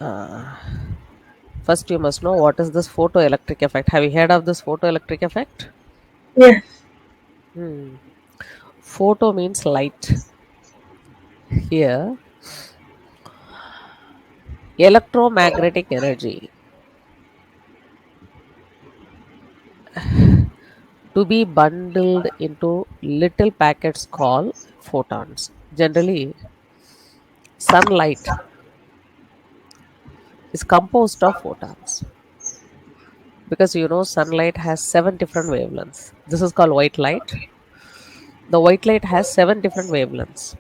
Uh, First, you must know what is this photoelectric effect. Have you heard of this photoelectric effect? Yes. Hmm. Photo means light. Here, electromagnetic energy to be bundled into little packets called photons. Generally, sunlight is composed of photons because sunlight has seven different wavelengths. This is called white light. The white light has seven different wavelengths.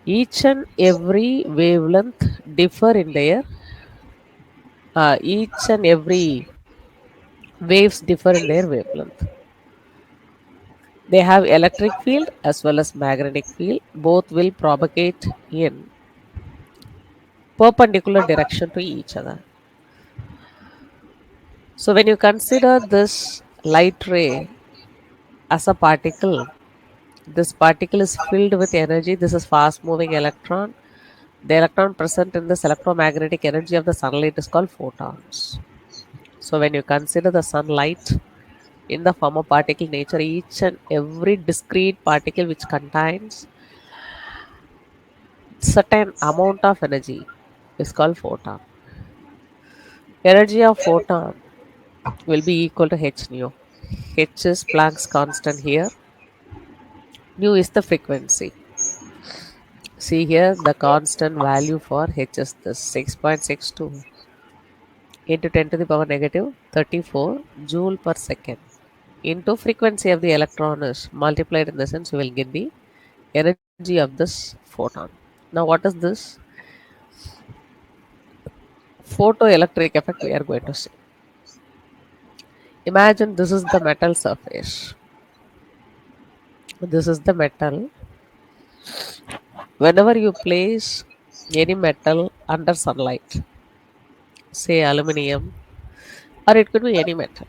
Each and every wavelength differ in their each and every waves differ in their wavelength. They have electric field as well as magnetic field. Both will propagate in perpendicular direction to each other. So when you consider this light ray as a particle, this particle is filled with energy. This is fast moving electron. The electron present in this electromagnetic energy of the sunlight is called photons. So when you consider the sunlight in the form of particle nature, each and every discrete particle which contains certain amount of energy is called photon. Energy of photon will be equal to h nu. H is Planck's constant here. Nu is the frequency. See here the constant value for h is this 6.62 into 10 to the power negative 34 joule per second into frequency of the electron is multiplied in the sense you will get the energy of this photon. Now what is this photoelectric effect we are going to see? Imagine this is the metal surface. This is the metal. Whenever you place any metal under sunlight, say aluminium, or it could be any metal,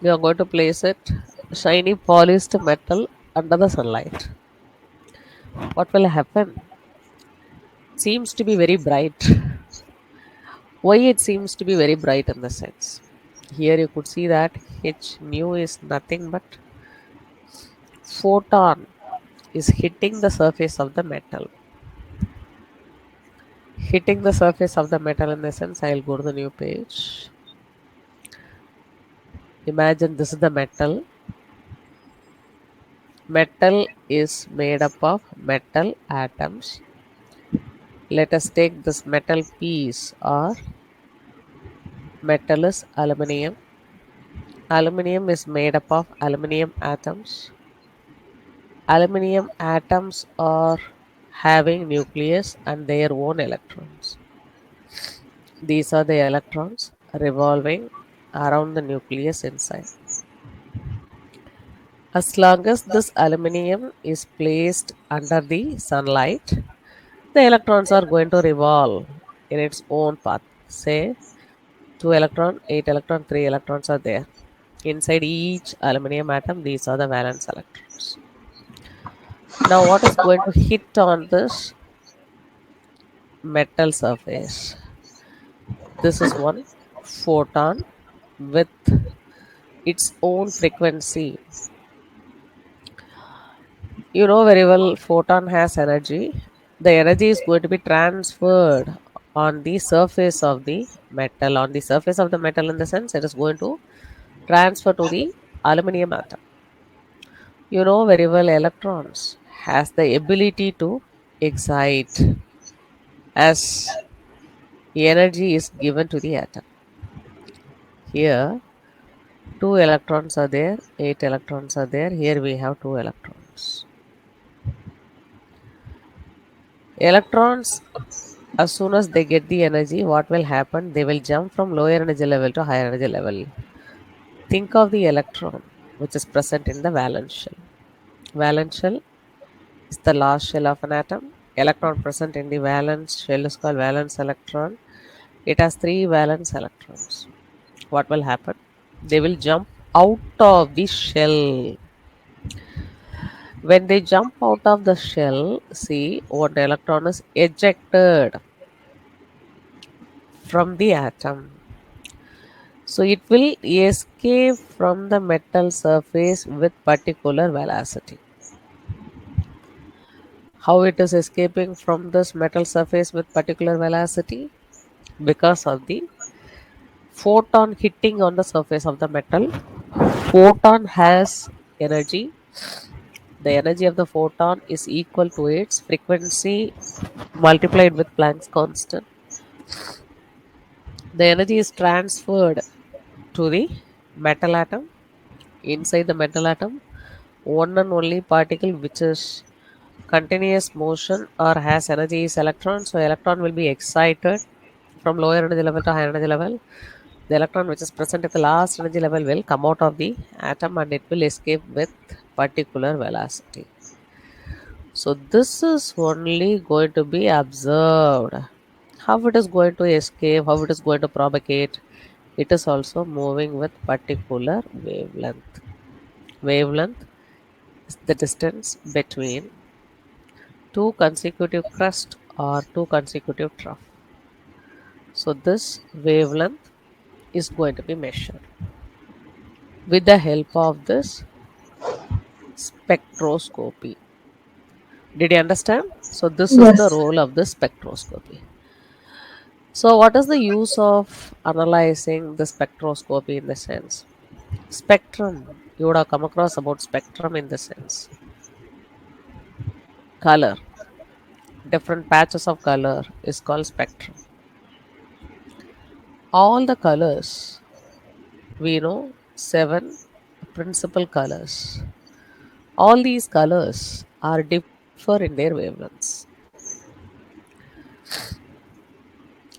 you are going to place it shiny polished metal under the sunlight. What will happen? Seems to be very bright. Why it seems to be very bright in the sense? Here you could see that H nu is nothing but photon is hitting the surface of the metal. Hitting the surface of the metal in the sense, I'll go to the new page. Imagine this is the metal. Metal is made up of metal atoms. Let us take this metal piece or metal is aluminium. Aluminium is made up of aluminium atoms. Aluminium atoms are having nucleus and their own electrons. These are the electrons revolving around the nucleus inside. As long as this aluminium is placed under the sunlight, the electrons are going to revolve in its own path. Say 2 electron, 8 electron, 3 electrons are there. Inside each aluminum atom, these are the valence electrons. Now, what is going to hit on this metal surface? This is one photon with its own frequency. You know very well, photon has energy. The energy is going to be transferred on the surface of the metal. On the surface of the metal, in the sense, it is going to transfer to the aluminum atom. You know very well, electrons has the ability to excite as energy is given to the atom. Here, two electrons are there, 8 electrons are there. Here we have two electrons. Electrons, as soon as they get the energy, what will happen? They will jump from lower energy level to higher energy level. Think of the electron which is present in the valence shell. Valence shell is the last shell of an atom. Electron present in the valence shell is called valence electron. It has three valence electrons. What will happen? They will jump out of the shell. When they jump out of the shell, see, one electron is ejected. from the atom. So it will escape from the metal surface with particular velocity. How it is escaping from this metal surface with particular velocity? Because of the photon hitting on the surface of the metal. Photon has energy. The energy of the photon is equal to its frequency multiplied with Planck's constant. The energy is transferred to the metal atom. Inside the metal atom, one and only particle which is continuous motion or has energy is electron. So electron will be excited from lower energy level to higher energy level. The electron which is present at the last energy level will come out of the atom and it will escape with particular velocity. So this is only going to be observed. How it is going to escape, how it is going to propagate, it is also moving with particular wavelength. Wavelength is the distance between two consecutive crust or two consecutive trough. So this wavelength is going to be measured with the help of this spectroscopy. Did you understand? So this is the Yes. role of the spectroscopy. So what is the use of analyzing the spectroscopy in the sense? Spectrum. You would have come across about spectrum in the sense. Color. Different patches of color is called spectrum. All the colors, we know seven principal colors. All these colors are differ in their wavelengths.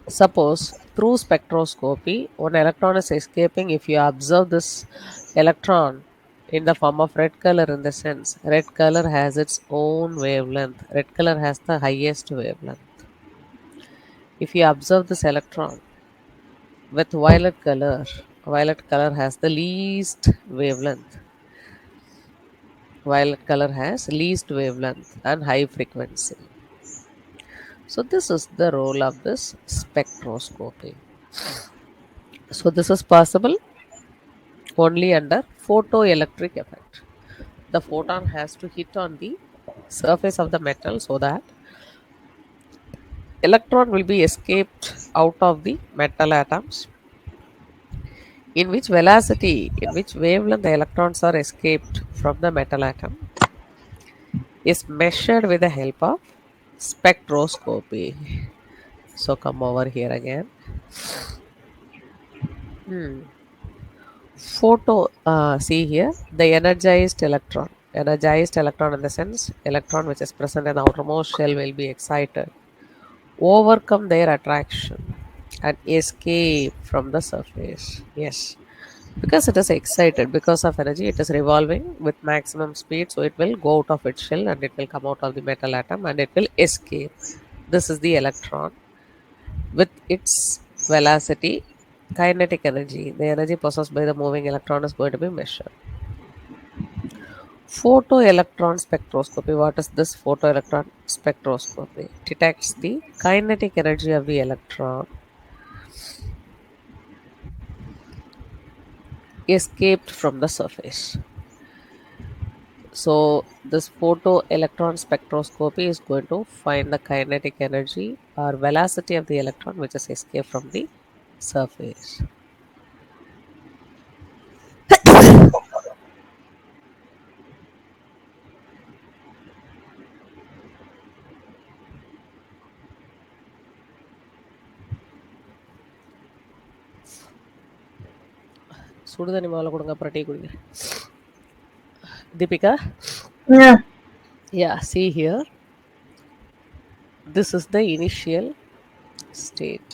Suppose through spectroscopy, one electron is escaping. If you observe this electron in the form of red color, in the sense, red color has its own wavelength. Red color has the highest wavelength. If you observe this electron with violet color has the least wavelength. Violet color has least wavelength and high frequency. So this is the role of this spectroscopy. So this is possible only under photoelectric effect. The photon has to hit on the surface of the metal so that electron will be escaped out of the metal atoms, in which wavelength the electrons are escaped from the metal atom is measured with the help of spectroscopy. So come over here again. Hmm. See here, the energized electron in the sense, electron which is present in the outermost shell will be excited, overcome their attraction and escape from the surface. Yes, because it is excited, because of energy, it is revolving with maximum speed, so it will go out of its shell and it will come out of the metal atom and it will escape. This is the electron with its velocity. Kinetic energy, the energy possessed by the moving electron, is going to be measured. Photoelectron spectroscopy. What is this photoelectron spectroscopy? It detects the kinetic energy of the electron escaped from the surface. So this photoelectron spectroscopy is going to find the kinetic energy or velocity of the electron which is escaped from the surface. சுடுதண்ணி முதல்ல கொடுங்க அப்புறம் tea குடிங்க. Deepika, Yeah. yeah, see here. This is the initial state.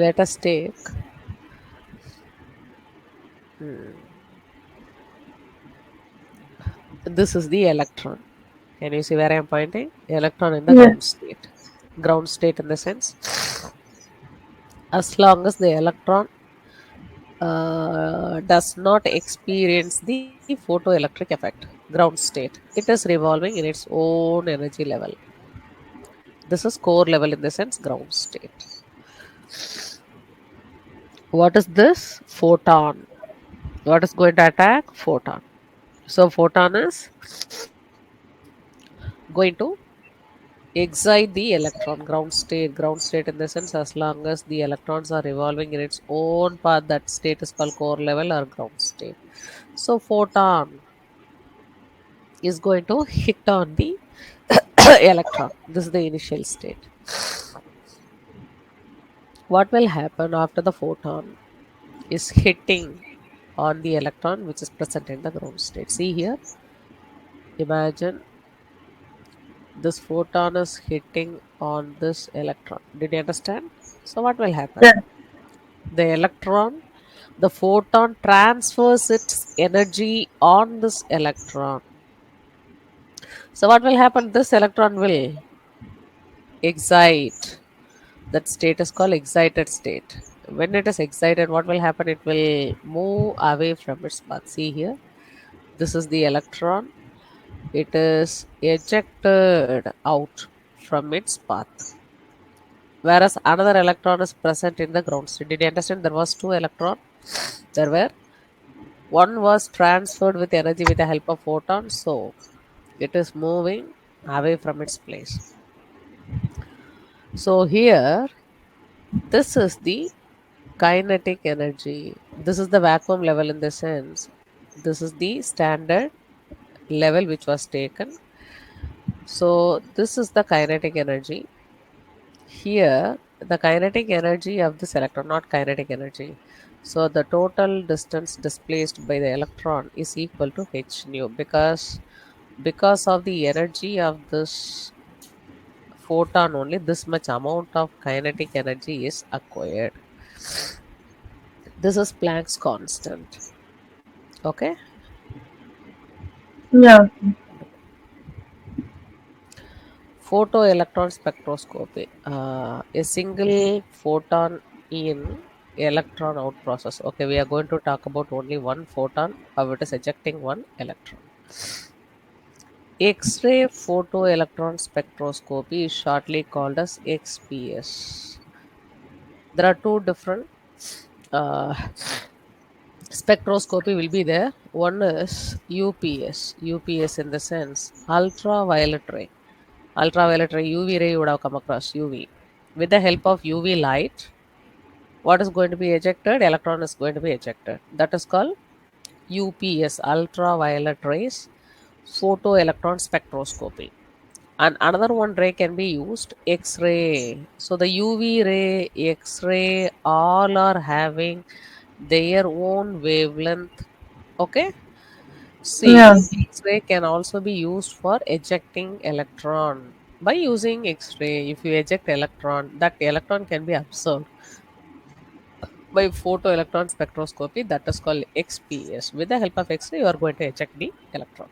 Let us take this is the electron. Can you see where I am pointing? Electron in the Yes. ground state. Ground state in the sense, as long as the electron does not experience the photoelectric effect, ground state, it is revolving in its own energy level. This is core level, in the sense ground state. What is this? Photon. What is going to attack? Photon. So photon is going to excite the electron. Ground state, in the sense, as long as the electrons are revolving in its own path, that state is called core level or ground state. So photon is going to hit on the electron. This is the initial state. What will happen after the photon is hitting on the electron which is present in the ground state? See here, imagine this photon is hitting on this electron. Did you understand? So what will happen? Yeah. The electron, the photon transfers its energy on this electron. So what will happen? This electron will excite. That state is called excited state. When it is excited, what will happen? It will move away from its path. See here, this is the electron. It is ejected out from its path, whereas another electron is present in the ground state. Did you understand? There was two electron. There were, one was transferred with energy with the help of photon, so it is moving away from its place. So here, this is the kinetic energy. This is the vacuum level, in the sense. This is the standard level which was taken. So this is the kinetic energy. Here, the kinetic energy of this electron, not kinetic energy. So the total distance displaced by the electron is equal to h nu, because of the energy of this photon, only this much amount of kinetic energy is acquired. This is Planck's constant. Okay. Yeah. Photoelectron spectroscopy. A single photon in, electron out process. Okay, we are going to talk about only one photon, how it is ejecting one electron. X-ray photoelectron spectroscopy is shortly called as XPS. There are two different uh, spectroscopy will be there. One is UPS. UPS, in the sense ultraviolet ray. Ultraviolet ray, UV ray, you would have come across UV. With the help of UV light, what is going to be ejected? Electron is going to be ejected. That is called UPS, ultraviolet rays, photoelectron spectroscopy. And another one ray can be used, X-ray. So the UV ray, X-ray, all are having their own wavelength. Okay. Yeah. See, X-ray can also be used for ejecting electron. By using X-ray, if you eject electron, that electron can be observed by photoelectron spectroscopy. That is called XPS. With the help of X-ray, you are going to eject the electron.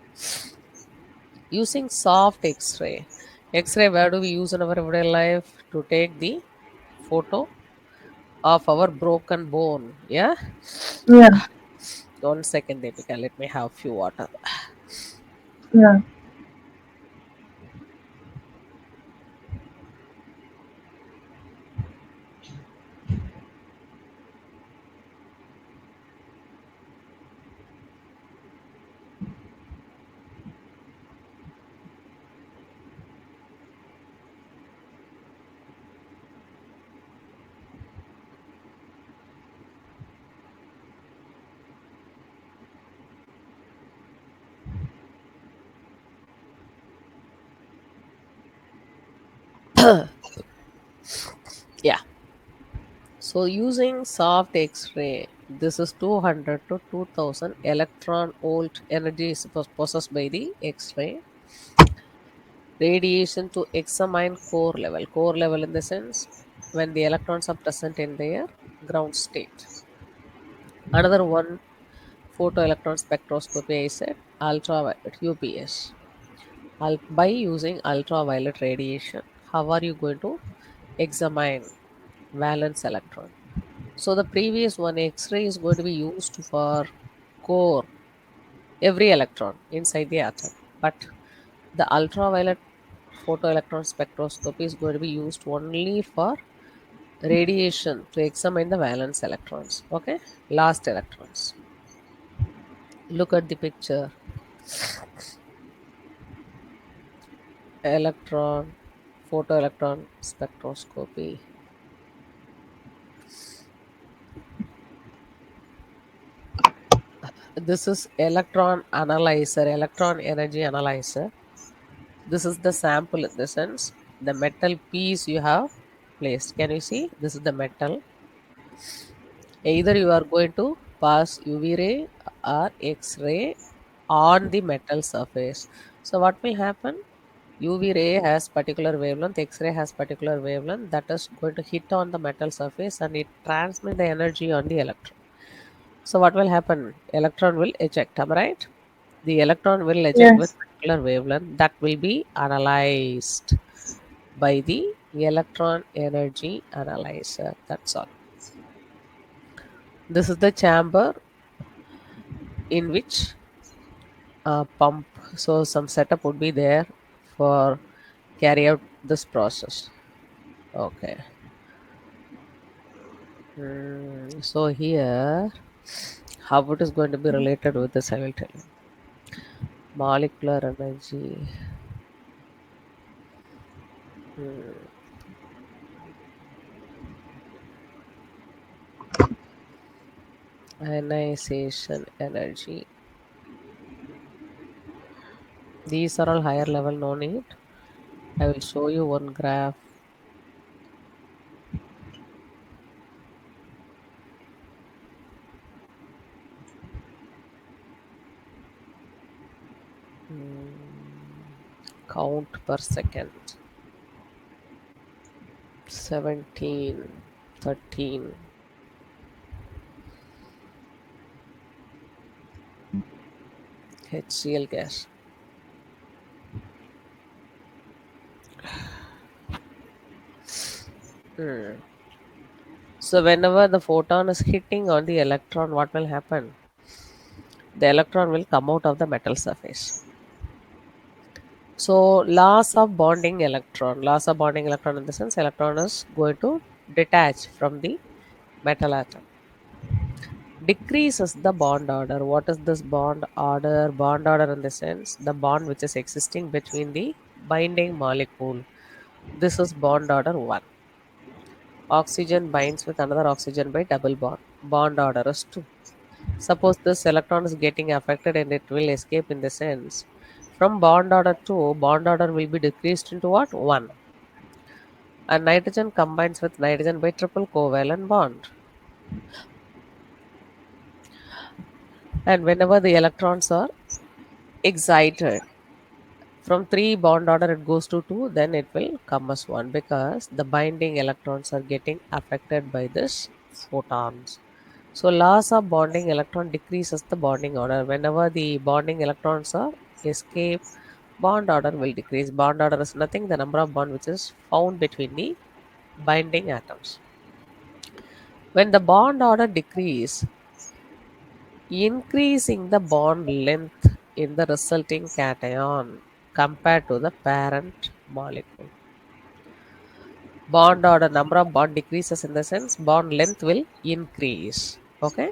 Using soft X-ray. X-ray, where do we use in our everyday life? To take the photo of our broken bone. Yeah. Yeah. 1 second, Deepika. Let me have few water. Yeah. Yeah. So using soft X-ray, this is 200 to 2000 electron volt energy is possessed by the X-ray. Radiation to examine core level. Core level, in the sense, when the electrons are present in their ground state. Another one, photoelectron spectroscopy, I said ultraviolet, UPS. By using ultraviolet radiation, how are you going to examine valence electron? So the previous one, X-ray, is going to be used for core, every electron inside the atom. But the ultraviolet photoelectron spectroscopy is going to be used only for radiation to examine the valence electrons. Okay, last electrons. Look at the picture. Electron, photoelectron spectroscopy. This is electron analyzer, electron energy analyzer. This is the sample in the sense the metal piece you have placed. Can you see? This is the metal. Either you are going to pass UV ray or X ray on the metal surface. So what will happen? UV ray has particular wavelength, X ray has particular wavelength that is going to hit on the metal surface and it transmit the energy on the electron. So what will happen? Electron will eject, am I right? The electron will eject with Yes. particular wavelength that will be analyzed by the electron energy analyzer. That's all. This is the chamber in which pump. So some setup would be there for carry out this process. Okay. So here, how it is going to be related with this, I will tell you. Molecular energy, hmm, ionization energy. These are all higher level, no need. I will show you one graph. Count per second. 17, 13. HCl gas. Hmm. So whenever the photon is hitting on the electron, what will happen? The electron will come out of the metal surface. So loss of bonding electron in the sense electron is going to detach from the metal atom. Decreases the bond order. What is this bond order? Bond order in the sense the bond which is existing between the binding molecule. This is bond order 1. Oxygen binds with another oxygen by double bond. Bond order is 2. Suppose this electron is getting affected and it will escape in the sense from bond order 2, bond order will be decreased into what? 1. And nitrogen combines with nitrogen by triple covalent bond. And whenever the electrons are excited, from 3 bond order it goes to 2, then it will come as 1 because the binding electrons are getting affected by this photons. So loss of bonding electron decreases the bonding order. Whenever the bonding electrons are escape, bond order will decrease. Bond order is nothing, the number of bond which is found between the binding atoms. When the bond order decrease, increasing the bond length in the resulting cation compared to the parent molecule. Bond order number of bond decreases in the sense bond length will increase. Okay.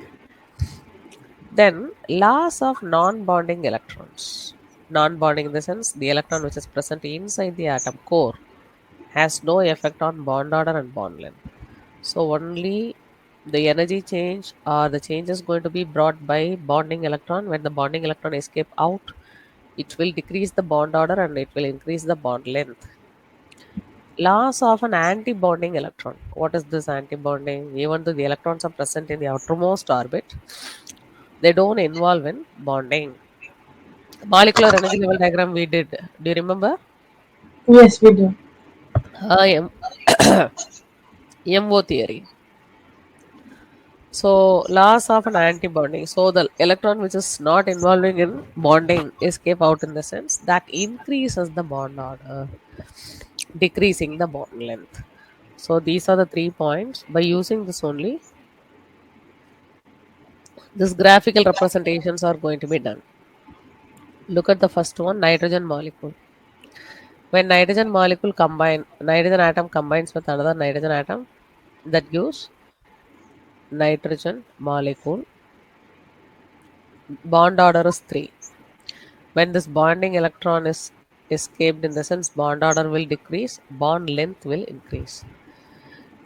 Then loss of non-bonding electrons. Non-bonding in the sense the electron which is present inside the atom core has no effect on bond order and bond length. So only the energy change or the change is going to be brought by bonding electron. When the bonding electron escape out, it will decrease the bond order and it will increase the bond length. Loss of an anti-bonding electron. What is this anti-bonding? Even though the electrons are present in the outermost orbit, they don't involve in bonding. Molecular energy level diagram we did. Do you remember? Yes, we do. M- MO theory. So loss of an anti-bonding. So the electron which is not involving in bonding escape out in the sense that increases the bond order, decreasing the bond length. So these are the 3 points. By using this only, this graphical representations are going to be done. Look at the first one, nitrogen molecule. When nitrogen atom combines with another nitrogen atom, that gives nitrogen molecule. Bond order is 3. When this bonding electron is escaped, in the sense bond order will decrease, bond length will increase.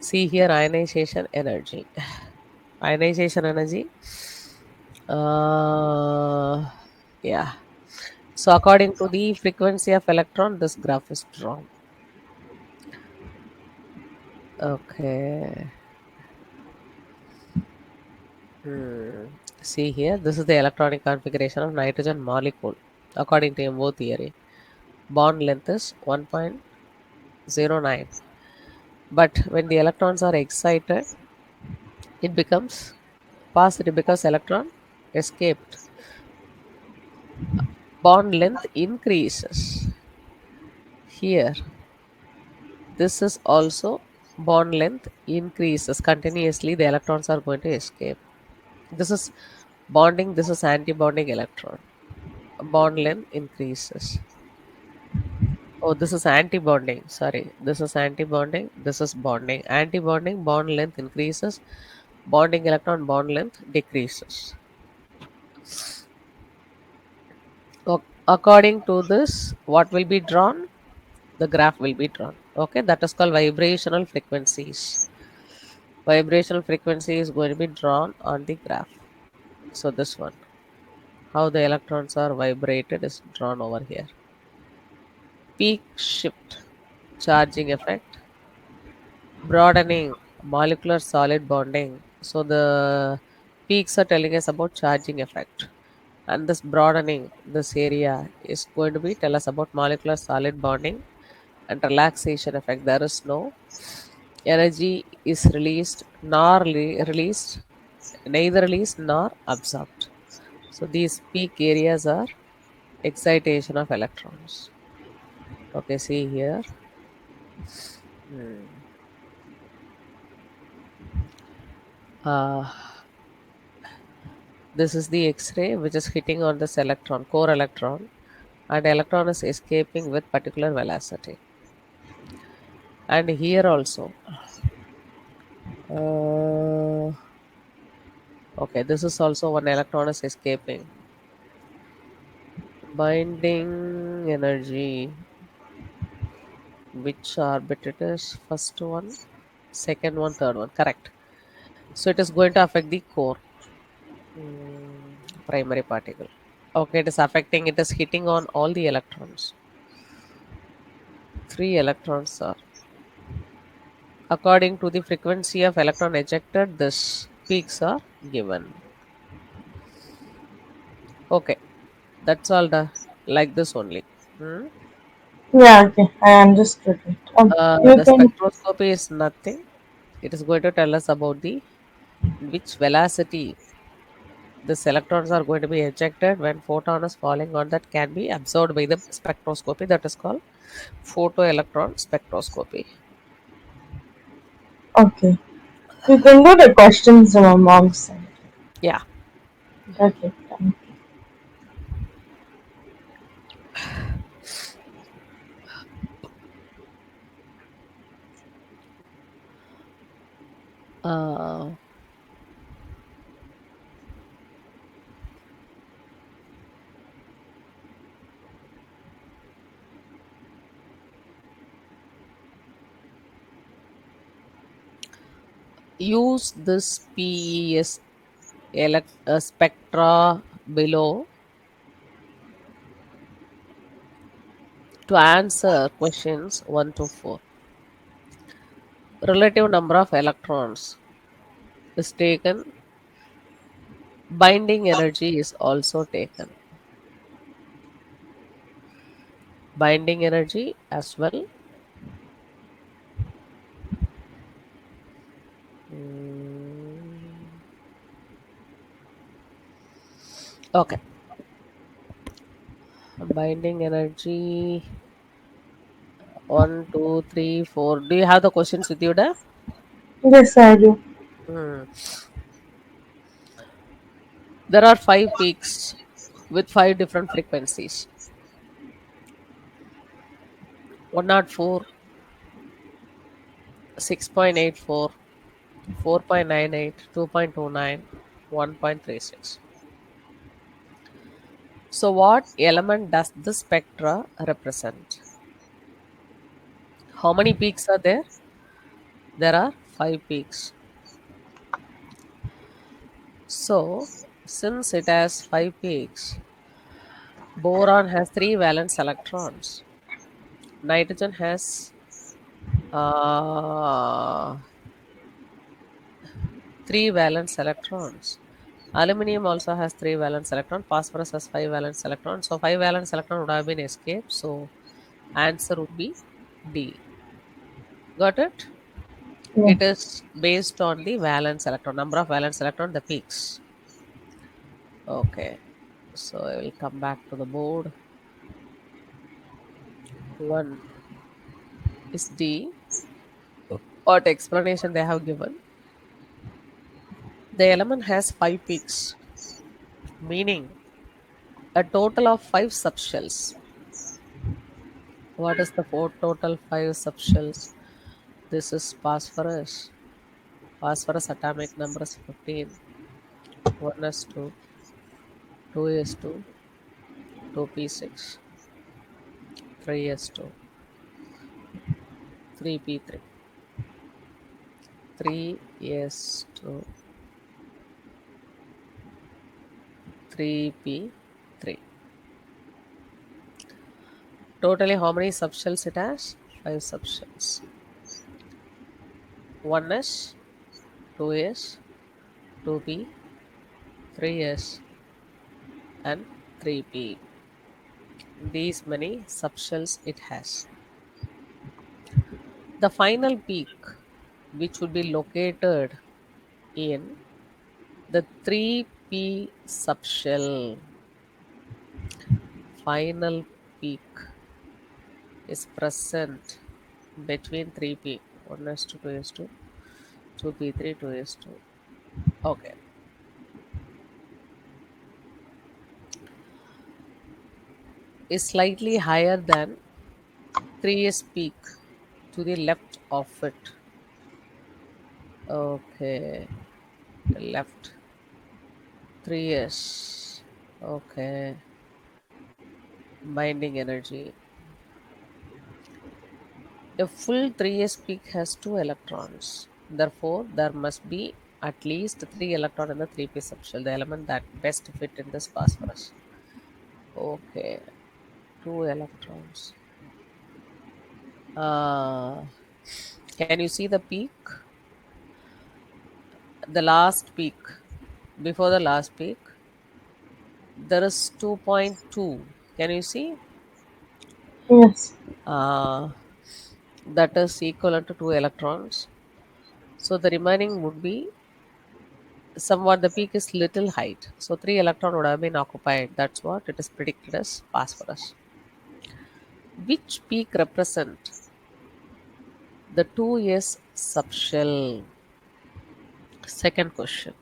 See here ionization energy. Ionization energy. Uh, yeah. So according to the frequency of electron, this graph is drawn. Okay. Hmm. See here, this is the electronic configuration of nitrogen molecule according to MO theory. Bond length is 1.09. But when the electrons are excited, it becomes positive because electron escaped. Bond length increases. Here, this is also bond length increases continuously. The electrons are going to escape. This is bonding, this is anti-bonding electron. Bond length increases. Oh, this is anti-bonding. Sorry, this is anti-bonding. This is bonding. Anti-bonding bond length increases. Bonding electron bond length decreases. According to this, what will be drawn? The graph will be drawn. Okay, that is called vibrational frequencies. Vibrational frequency is going to be drawn on the graph. So this one, how the electrons are vibrated, is drawn over here. Peak shift charging effect, broadening molecular solid bonding. So the peaks are telling us about charging effect, and this broadening this area is going to be tell us about molecular solid bonding and relaxation effect. There is no energy is released nor released, neither released nor absorbed. So these peak areas are excitation of electrons. Okay, see here. Hmm. Uh, this is the X-ray which is hitting on this electron, core electron, and electron is escaping with particular velocity. And here also, uh, okay, this is also one electron is escaping. Binding energy, which orbit it is? First one, second one, third one. Correct. So it is going to affect the core. Primary particle. Okay, it is affecting, it is hitting on all the electrons. Three electrons are. According to the frequency of electron ejected, this peaks are given. Okay, that's all like this only. Hmm? Yeah, okay. I understood it. You The can. spectroscopy is nothing. It is going to tell us about the which velocity these electrons are going to be ejected when photon is falling on that can be absorbed by the spectroscopy. That is called photoelectron spectroscopy. Okay. You can do the questions from my mom's side. Yeah. Okay. Done. Uh, use this PES spectra below to answer questions 1 to 4. Relative number of electrons is taken. Binding energy is also taken. Binding energy as well. Mm, okay. Binding energy 1, 2, 3, 4. Do you have the questions with you there? Yes, I do. Hmm. There are 5 peaks with 5 different frequencies. 104, 6.84, 4.98, 2.29, 1.36. So, what element does the spectra represent? How many peaks are there? There are five peaks. So, since it has five peaks, boron has three valence electrons. Nitrogen has uh, three valence electrons. Aluminium also has three valence electrons. Phosphorus has five valence electrons. So, five valence electron would have been escaped. So, answer would be D. Got it? Yeah. It is based on the valence electron, number of valence electron, the peaks. Okay. So I will come back to the board. One is D. What explanation they have given? The element has five peaks, meaning a total of five subshells. What is the four total five subshells? This is phosphorus. Phosphorus atomic number is 15. 1s2, 2s2, 2p6, 3s2, 3p3, 3s2, 3p3. Totally, how many subshells it has? Five subshells. 1s, 2s, 2p, 3s, and 3p. These many subshells it has. The final peak, which would be located in the 3p subshell, final peak is present between 3p, 1s2, 2s2, 2p3, 2s2. Okay. Is slightly higher than 3s peak to the left of it. Okay, left 3s. Okay, binding energy. A full 3s peak has two electrons. Therefore, there must be at least three electrons in the 3p subshell, the element that best fit in this phosphorus. Okay, two electrons. Uh, can you see the peak? The last peak, before the last peak, there is 2.2. Can you see? Yes. Uh, that is equivalent to two electrons. So the remaining would be somewhat, the peak is little height. So three electron would have been occupied. That's what it is predicted as phosphorus. Which peak represent the 2s subshell? Second question.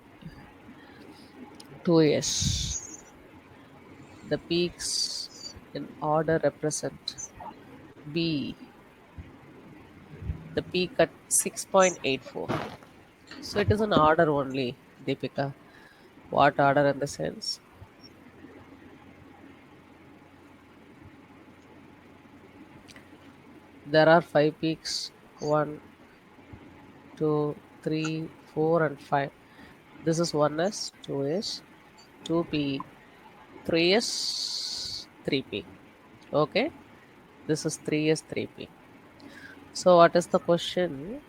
2s. The peaks in order represent B. The peak at 6.84. So it is an order only, Deepika. What order in the sense? There are five peaks: one, two, three, four, and five. This is 1s, 2s, 2p, 3s, 3p. Okay, this is 3s, 3p. So, what is the question?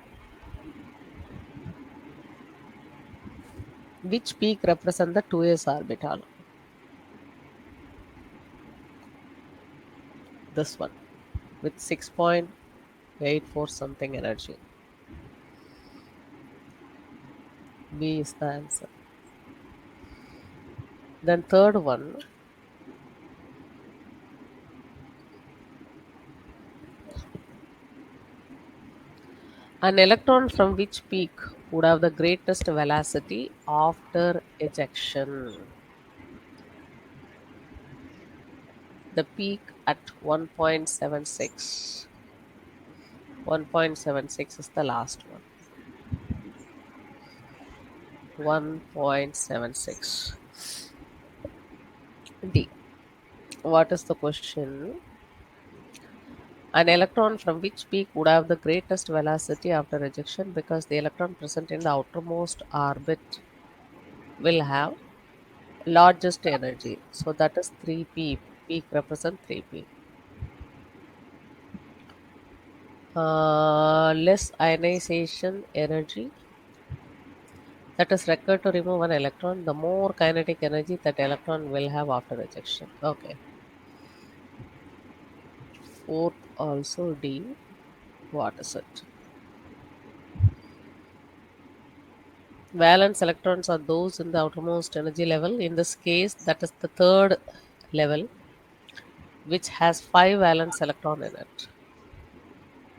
Which peak represent the 2s orbital? This one with 6.84 something energy. B is the answer. Then, third one, an electron from which peak would have the greatest velocity after ejection? The peak at 1.76. 1.76 is the last one. 1.76. D. What is the question? An electron from which peak would have the greatest velocity after rejection, because the electron present in the outermost orbit will have largest energy. So that is 3p. Peak represent 3p. Less ionization energy that is required to remove an electron, the more kinetic energy that electron will have after rejection. Okay. Fourth also D. What is it? Valence electrons are those in the outermost energy level. In this case, that is the third level, which has 5 valence electron in it.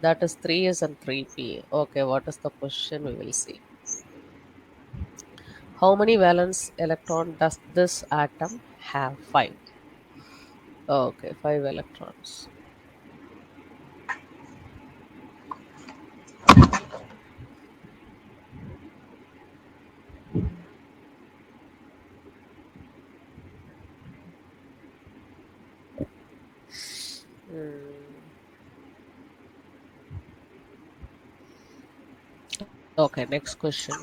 That is 3s and 3p. Okay, what is the question? We will see. How many valence electron does this atom have? 5. Okay, 5 electrons. Hmm. Okay, next question.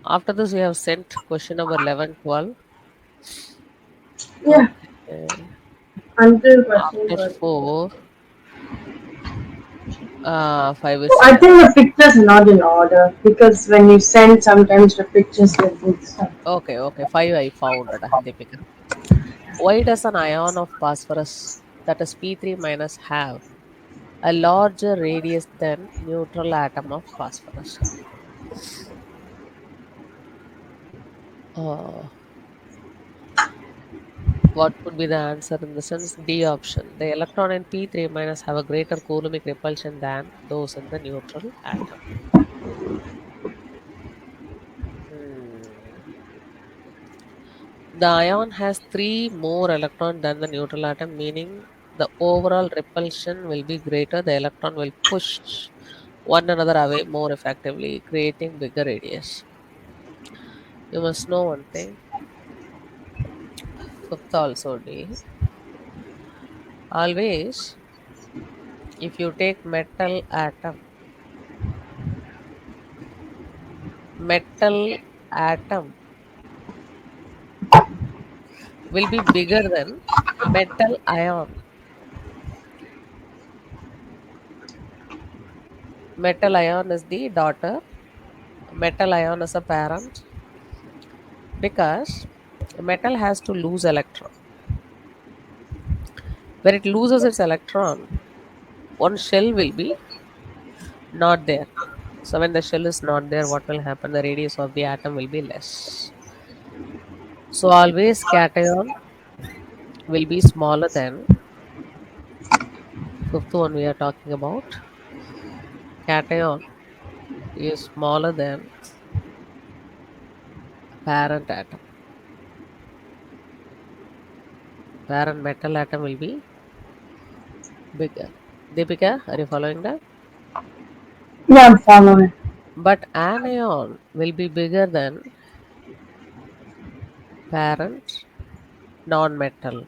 After this, we have sent question number 11, 12. Yeah, Okay. until question After 12. 4, 5 Oh, is I here. think the pictures are not in order because when you send, sometimes the pictures get mixed up. Okay, okay. 5 I found, Deepika. Why does an ion of phosphorus, that is P3 minus, have a larger radius than neutral atom of phosphorus? Uh, what could be the answer in the sense? D option. The electron in P3 minus have a greater coulombic repulsion than those in the neutral atom. Hmm. The ion has 3 more electrons than the neutral atom, meaning the overall repulsion will be greater. The electron will push one another away more effectively, creating bigger radius. You must know one thing. Fifth also D. Always, if you take metal atom will be bigger than metal ion. Metal ion is the daughter. Metal ion is a parent, because metal has to lose electron. When it loses its electron, one shell will be not there. So when the shell is not there, what will happen? The radius of the atom will be less. So always cation will be smaller than, fifth one we are talking about. Cation is smaller than parent atom. Parent metal atom will be bigger. Deepika, are you following that? Yeah, I'm following. But anion will be bigger than parent non-metal.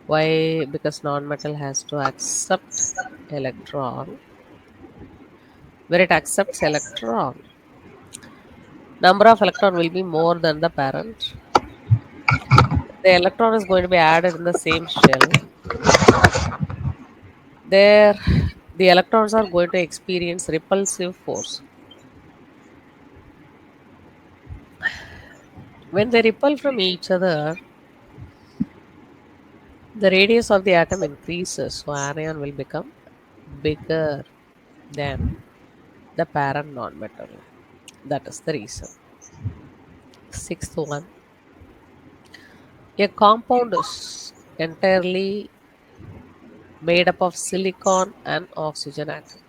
Why? Because non-metal has to accept electron. When it accepts electron, number of electron will be more than the parent. The electron is going to be added in the same shell. There, the electrons are going to experience repulsive force. When they repel from each other, the radius of the atom increases, so anion will become bigger than the parent non-metal. That is the reason. Sixth one, a compound is entirely made up of silicon and oxygen atom.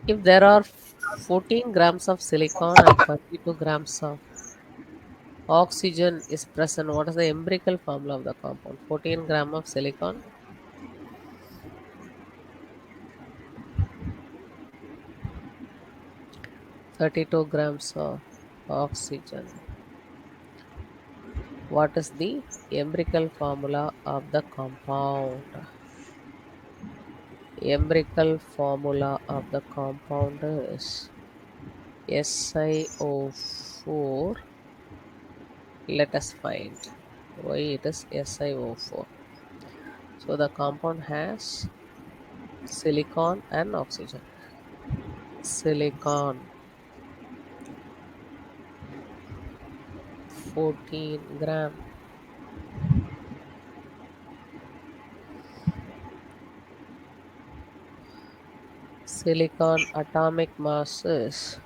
If there are 14 grams of silicon and 22 grams of oxygen is present, what is the empirical formula of the compound? 14 gram of silicon 32 grams of oxygen. What is the empirical formula of the compound? Empirical formula of the compound is SiO4. Let us find why it is SiO4. So the compound has silicon and oxygen. Silicon 14 gram. Silicon atomic mass is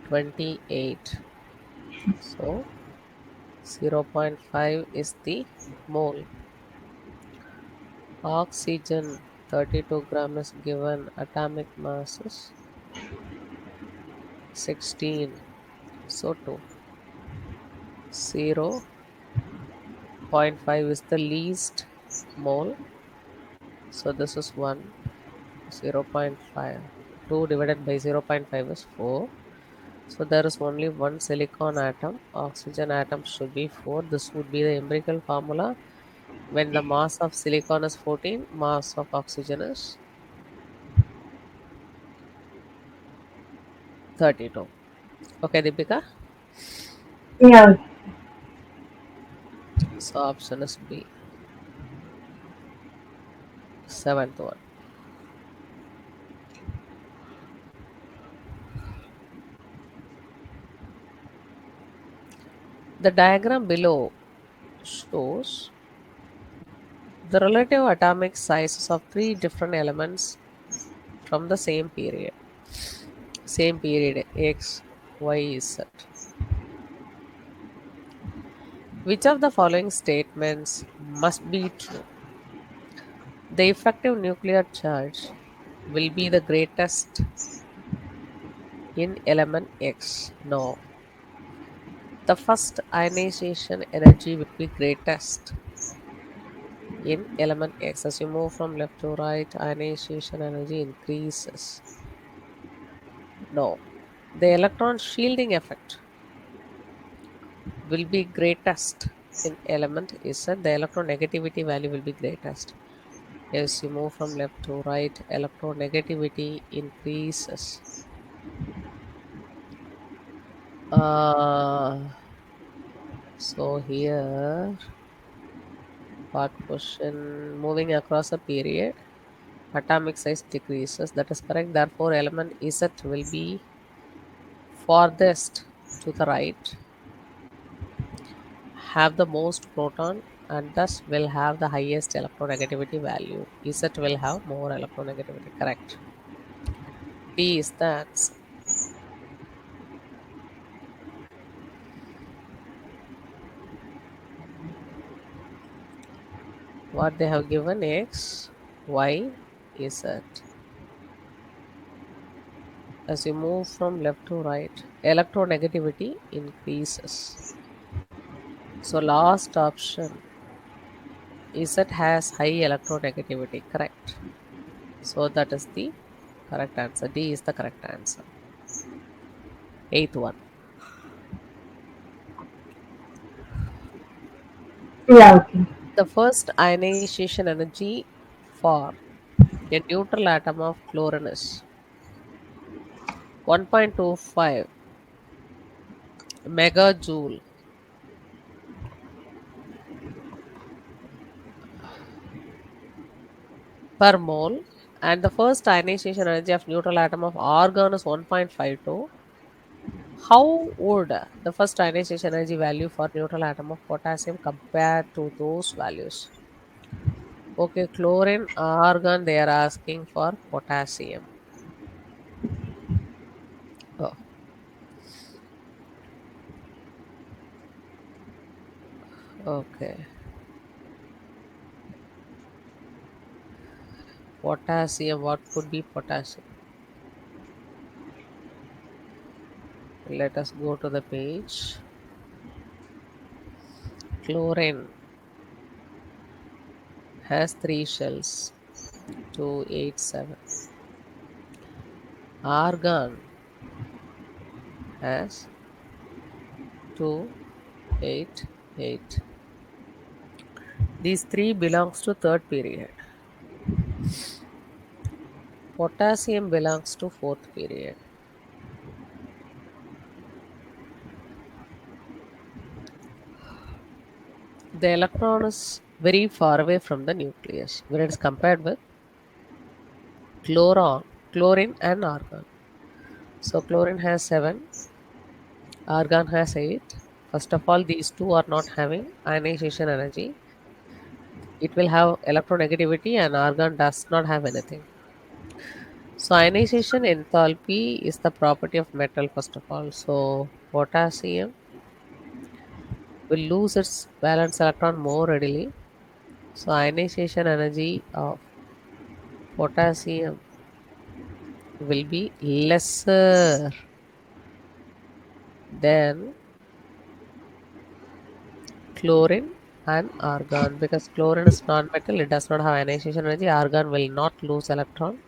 28. So 0.5 is the mole. Oxygen 32 gram is given atomic mass is 16. So 2. 0.5 is the least mole. So this is 1. 0.5. 2 divided by 0.5 is 4. So there is only one silicon atom. Oxygen atom should be 4. This would be the empirical formula. When the mass of silicon is 14, mass of oxygen is 32. Okay, Deepika. Yeah. So option is B. Seventh one. The diagram below shows the relative atomic sizes of three different elements from the same period. Same period X, Y, Z. Which of the following statements must be true? The effective nuclear charge will be the greatest in element X. No. The first ionization energy will be greatest in element X. As you move from left to right, ionization energy increases. No. The electron shielding effect will be greatest in element Z. The electronegativity value will be greatest. As you move from left to right, electronegativity increases. Uh, so here, what question? Moving across a period, atomic size decreases. That is correct. Therefore, element Z will be farthest to the right, have the most proton, and thus will have the highest electronegativity value. Z will have more electronegativity. Correct. D is the answer. What they have given X, Y, Z. As you move from left to right, electronegativity increases. So last option, Z has high electronegativity. Correct. So that is the correct answer. D is the correct answer. Eighth one. Yeah, okay. The first ionization energy for a neutral atom of chlorine is 1.25 megajoule per mole, and the first ionization energy of neutral atom of argon is 1.52. How would the first ionization energy value for neutral atom of potassium compare to those values? Okay, chlorine, argon, they are asking for potassium. Oh, okay. Potassium, what could be potassium? Let us go to the page. Chlorine has three shells, 2, 8, 7. Argon as 2, 8, 8. These three belongs to third period. Potassium belongs to fourth period. The electron is very far away from the nucleus when it is compared with chlorine and argon. So chlorine has 7, argon has 8. First of all, these two are not having ionization energy. It will have electronegativity, and argon does not have anything. So ionization enthalpy is the property of metal, first of all. So potassium will lose its valence electron more readily. So ionization energy of potassium will be lesser than chlorine and argon, because chlorine is non-metal, it does not have ionization energy. Argon will not lose electron.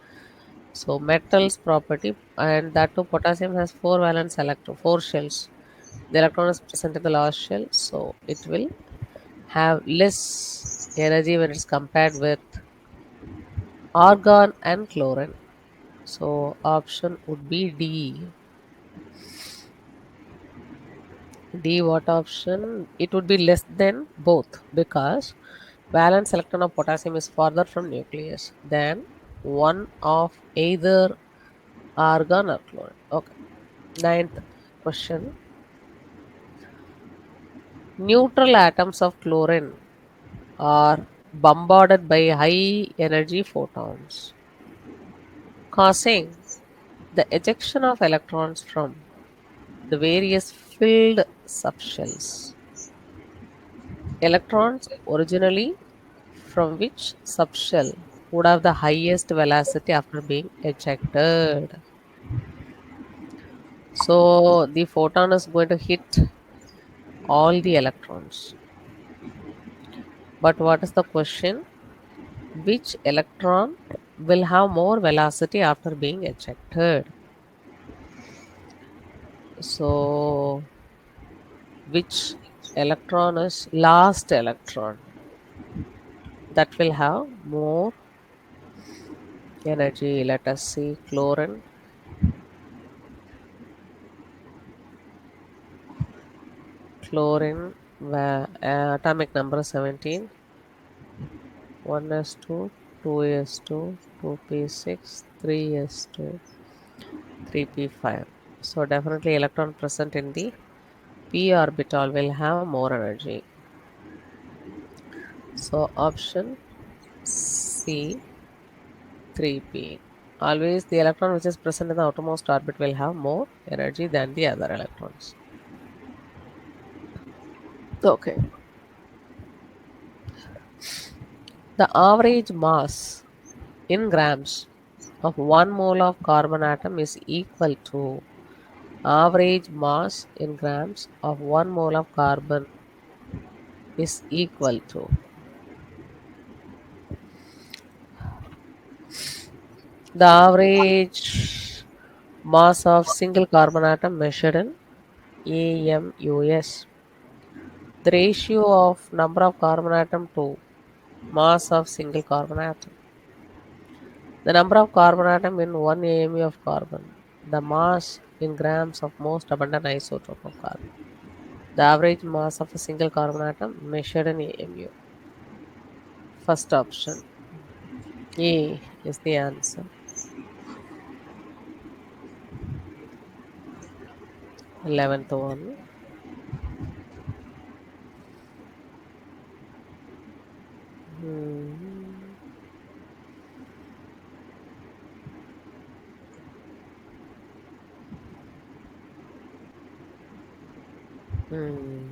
So metals property, and that too potassium has 4 valence electron, 4 shells. The electron is present in the last shell, so it will have less energy when it's compared with argon and chlorine. So option would be D. D, what option? It would be less than both, because valence electron of potassium is farther from nucleus than one of either argon or chlorine. Okay. Ninth question. Neutral atoms of chlorine are bombarded by high energy photons, causing the ejection of electrons from the various filled subshells. Electrons originally from which subshell would have the highest velocity after being ejected. So the photon is going to hit all the electrons. But what is the question? Which electron will have more velocity after being ejected? So which electron is last electron that will have more energy? Let us see. Chlorine, atomic number 17. 1s2, 2s2, 2p6, 3s2, 3p5. So definitely electron present in the p orbital will have more energy. So option C, 3p. Always the electron which is present in the outermost orbit will have more energy than the other electrons. Okay. The average mass in grams of 1 mole of carbon atom is equal to average mass in grams of 1 mole of carbon is equal to the average mass of single carbon atom measured in AMUS. The ratio of number of carbon atom to mass of single carbon atom. The number of carbon atom in 1 AMU of carbon. The mass in grams of most abundant isotope of carbon. The average mass of a single carbon atom measured in AMU. First option. A is the answer. 11th one. Hmm. Hmm.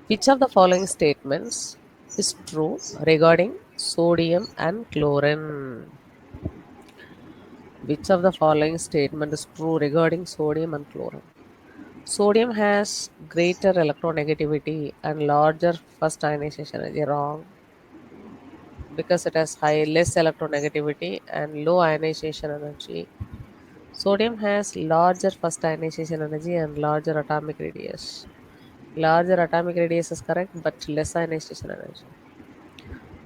Which of the following statements is true regarding sodium and chlorine? Which of the following statement is true regarding sodium and chlorine? Sodium has greater electronegativity and larger first ionization energy. Wrong, because it has less electronegativity and low ionization energy. Sodium has larger first ionization energy and larger atomic radius. Larger atomic radius is correct, but less ionization energy.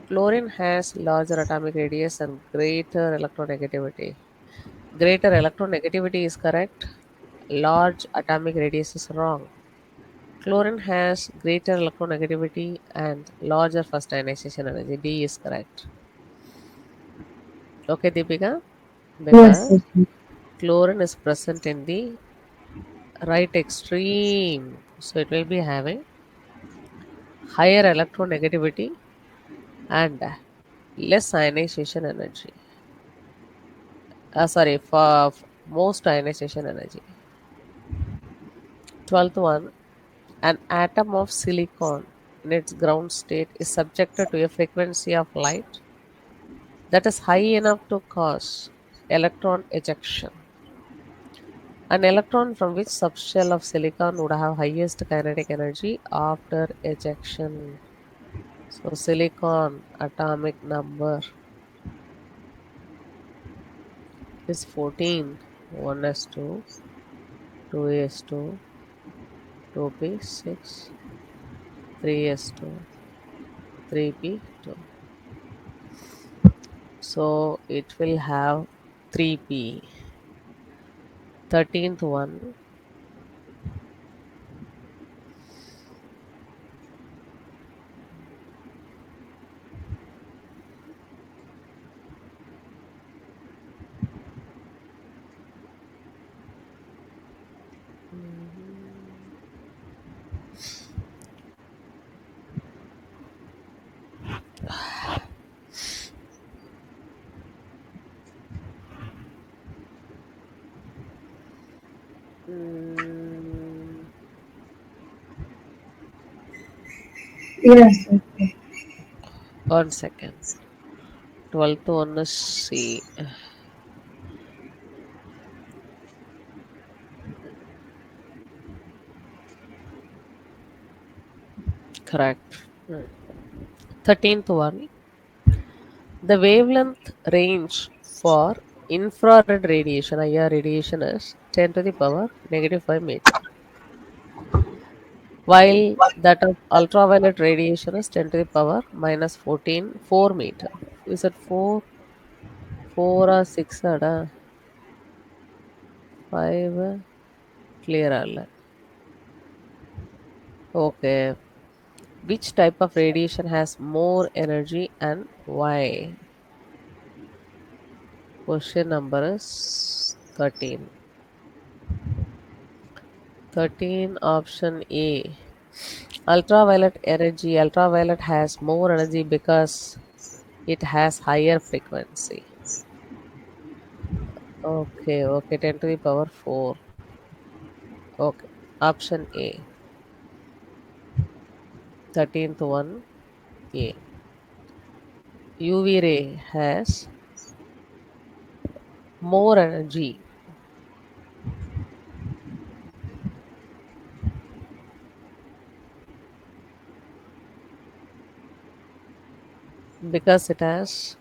Chlorine has larger atomic radius and greater electronegativity. Greater electronegativity is correct. Large atomic radius is wrong. Chlorine has greater electronegativity and larger first ionization energy. D is correct. Okay, Deepika? Yes, Because okay. chlorine is present in the right extreme. So it will be having higher electronegativity and less ionization energy. Sorry, for most ionization energy. 12th one, an atom of silicon in its ground state is subjected to a frequency of light that is high enough to cause electron ejection. An electron from which subshell of silicon would have highest kinetic energy after ejection. So silicon atomic number is 14. 1s2, 2s2, 2p6, 3s2, 3p2. So it will have 3p. 13th one. Mhm. Mm, yes, okay. 1 second. 12th one is C. Correct. 13th one. The wavelength range for infrared radiation, IR radiation, is 10 to the power negative 5 meter, while that of ultraviolet radiation is 10 to the power minus 14, 4 meter. Is it 4? 4 or 6 ada? 5 clear alla. Okay. Which type of radiation has more energy and why? Question number is 13. 13 option A. Ultraviolet energy. Ultraviolet has more energy because it has higher frequency. Okay, okay, 10 to the power 4. Okay. Option A. 13th one A. UV ray has more energy because it has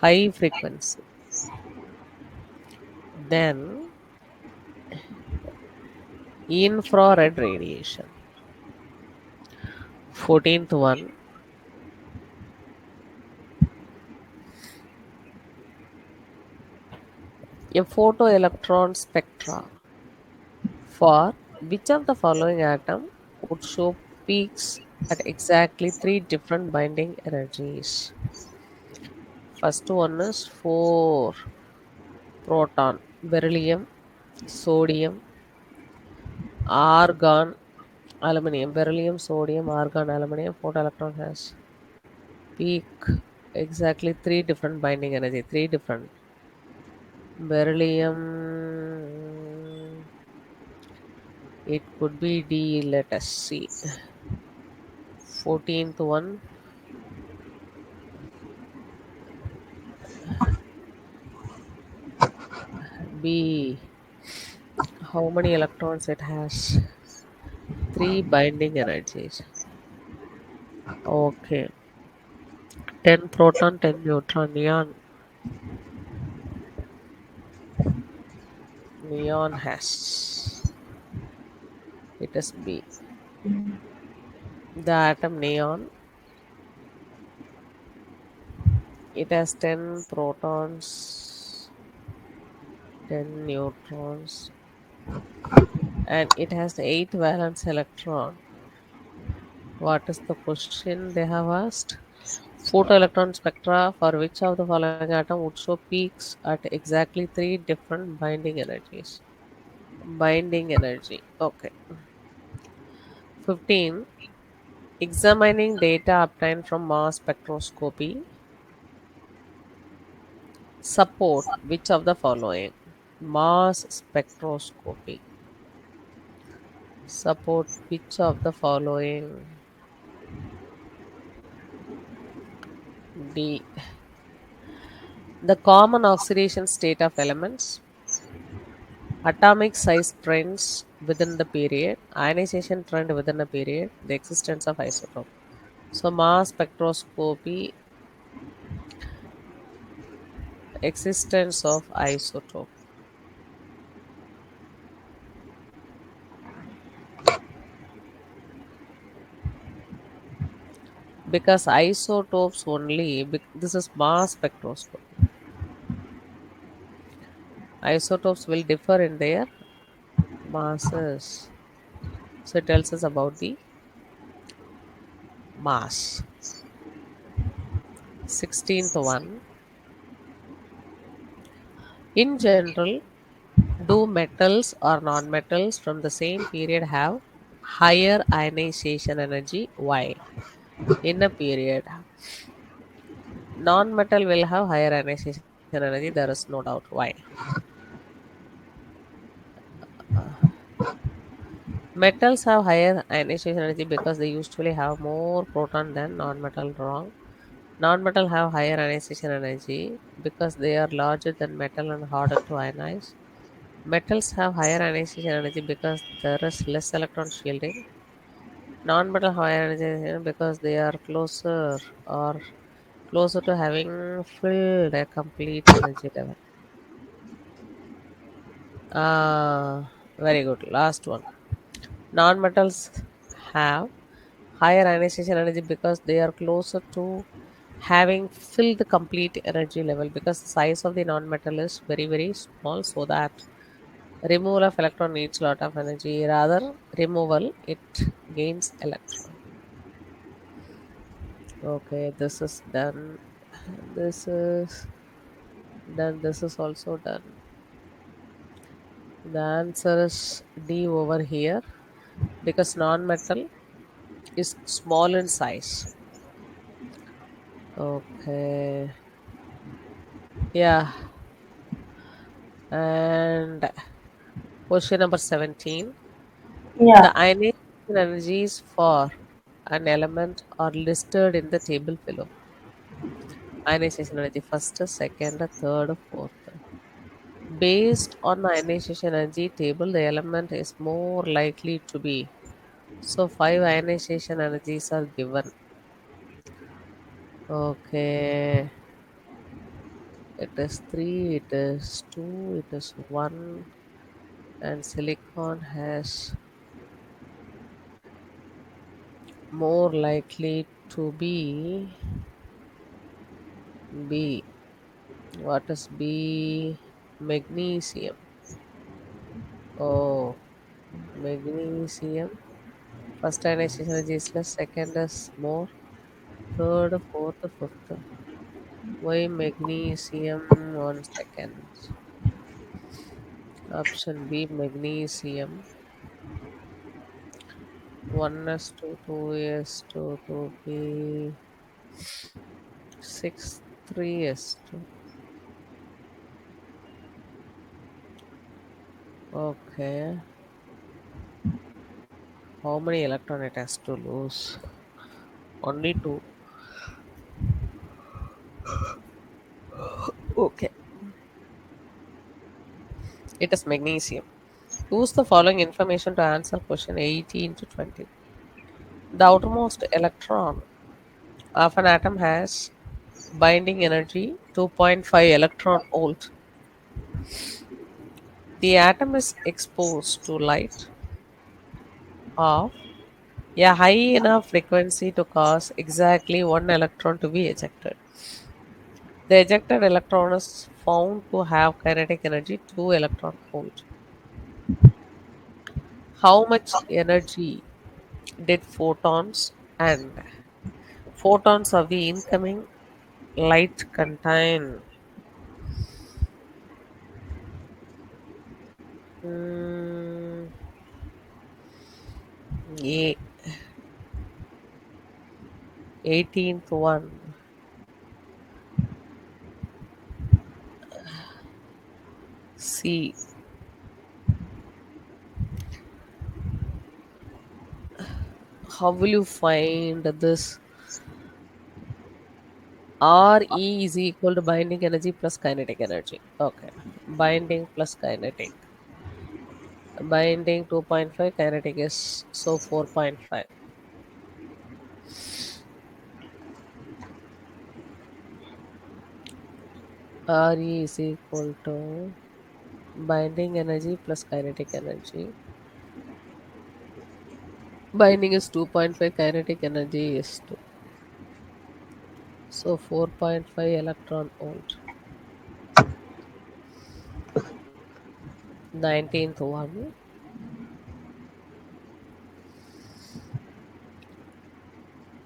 high frequency. Then infrared radiation. 14th one. A photoelectron spectra for which of the following atom would show peaks at exactly three different binding energies? First one is for proton, beryllium, sodium, argon, aluminum. Beryllium, sodium, argon, aluminum. Photoelectron has peak exactly three different binding energy. Three different. Beryllium, it could be D. Let us see. 14th one, B. How many electrons it has? Three binding energies. Okay. 10 proton, 10 neutron, neon. Neon has. It is B. The atom neon, it has 10 protons, 10 neutrons, and it has 8 valence electron. What is the question they have asked? Photoelectron spectra for which of the following atom would show peaks at exactly 3 different binding energies? Binding energy. Okay. 15. Examining data obtained from mass spectroscopy support which of the following? Mass spectroscopy support which of the following? D. The common oxidation state of elements, atomic size trends within the period, ionization trend within a period, the existence of isotope. So mass spectroscopy, existence of isotope, because isotopes only, this is mass spectroscopy. Isotopes will differ in their masses. So it tells us about the mass. 16th one. In general, do metals or non-metals from the same period have higher ionization energy? Why? In a period, non-metal will have higher ionization energy. There is no doubt. Why? Metals have higher ionization energy because they usually have more proton than non-metal. Wrong. Non-metal have higher ionization energy because they are larger than metal and harder to ionize. Metals have higher ionization energy because there is less electron shielding. Non-metal have higher ionization because they are closer to having filled a complete energy level. Very good. Last one. Non-metals have higher ionization energy because they are closer to having filled the complete energy level, because the size of the non-metal is very very small, so that removal of electron needs a lot of energy. Rather removal, it gains electron. Okay, this is done. This is done. This is also done. The answer is D over here, because non-metal is small in size. Okay. Yeah. And question number 17. Yeah. The ionization energies for an element are listed in the table below. Ionization energy first, second, third, fourth. Based on the ionization energy table, the element is more likely to be. So five ionization energies are given. Okay. It is three, it is two, it is one, and silicon has more likely to be B. What is B? Magnesium. Oh, magnesium. First ionization energy is less, second is more, third, fourth, fifth. Why magnesium? 1 second. Option B, magnesium. 1s2, 2s2, 2b, 6, 3s2. Okay. How many electron it has to lose? Only two. Okay. It is magnesium. Use the following information to answer question 18 to 20. The outermost electron of an atom has binding energy 2.5 electron volt. The atom is exposed to light of a high enough frequency to cause exactly one electron to be ejected. The ejected electron is found to have kinetic energy 2 electron volt. How much energy did photons of the incoming light contain? Mm, A, 18th one. C. How will you find this? Re is equal to binding energy plus kinetic energy. Okay. Binding plus kinetic. Binding 2.5, kinetic is so 4.5. Re is equal to binding energy plus kinetic energy. Binding is 2.5, kinetic energy is 2. So 4.5 electron volt. 19th one.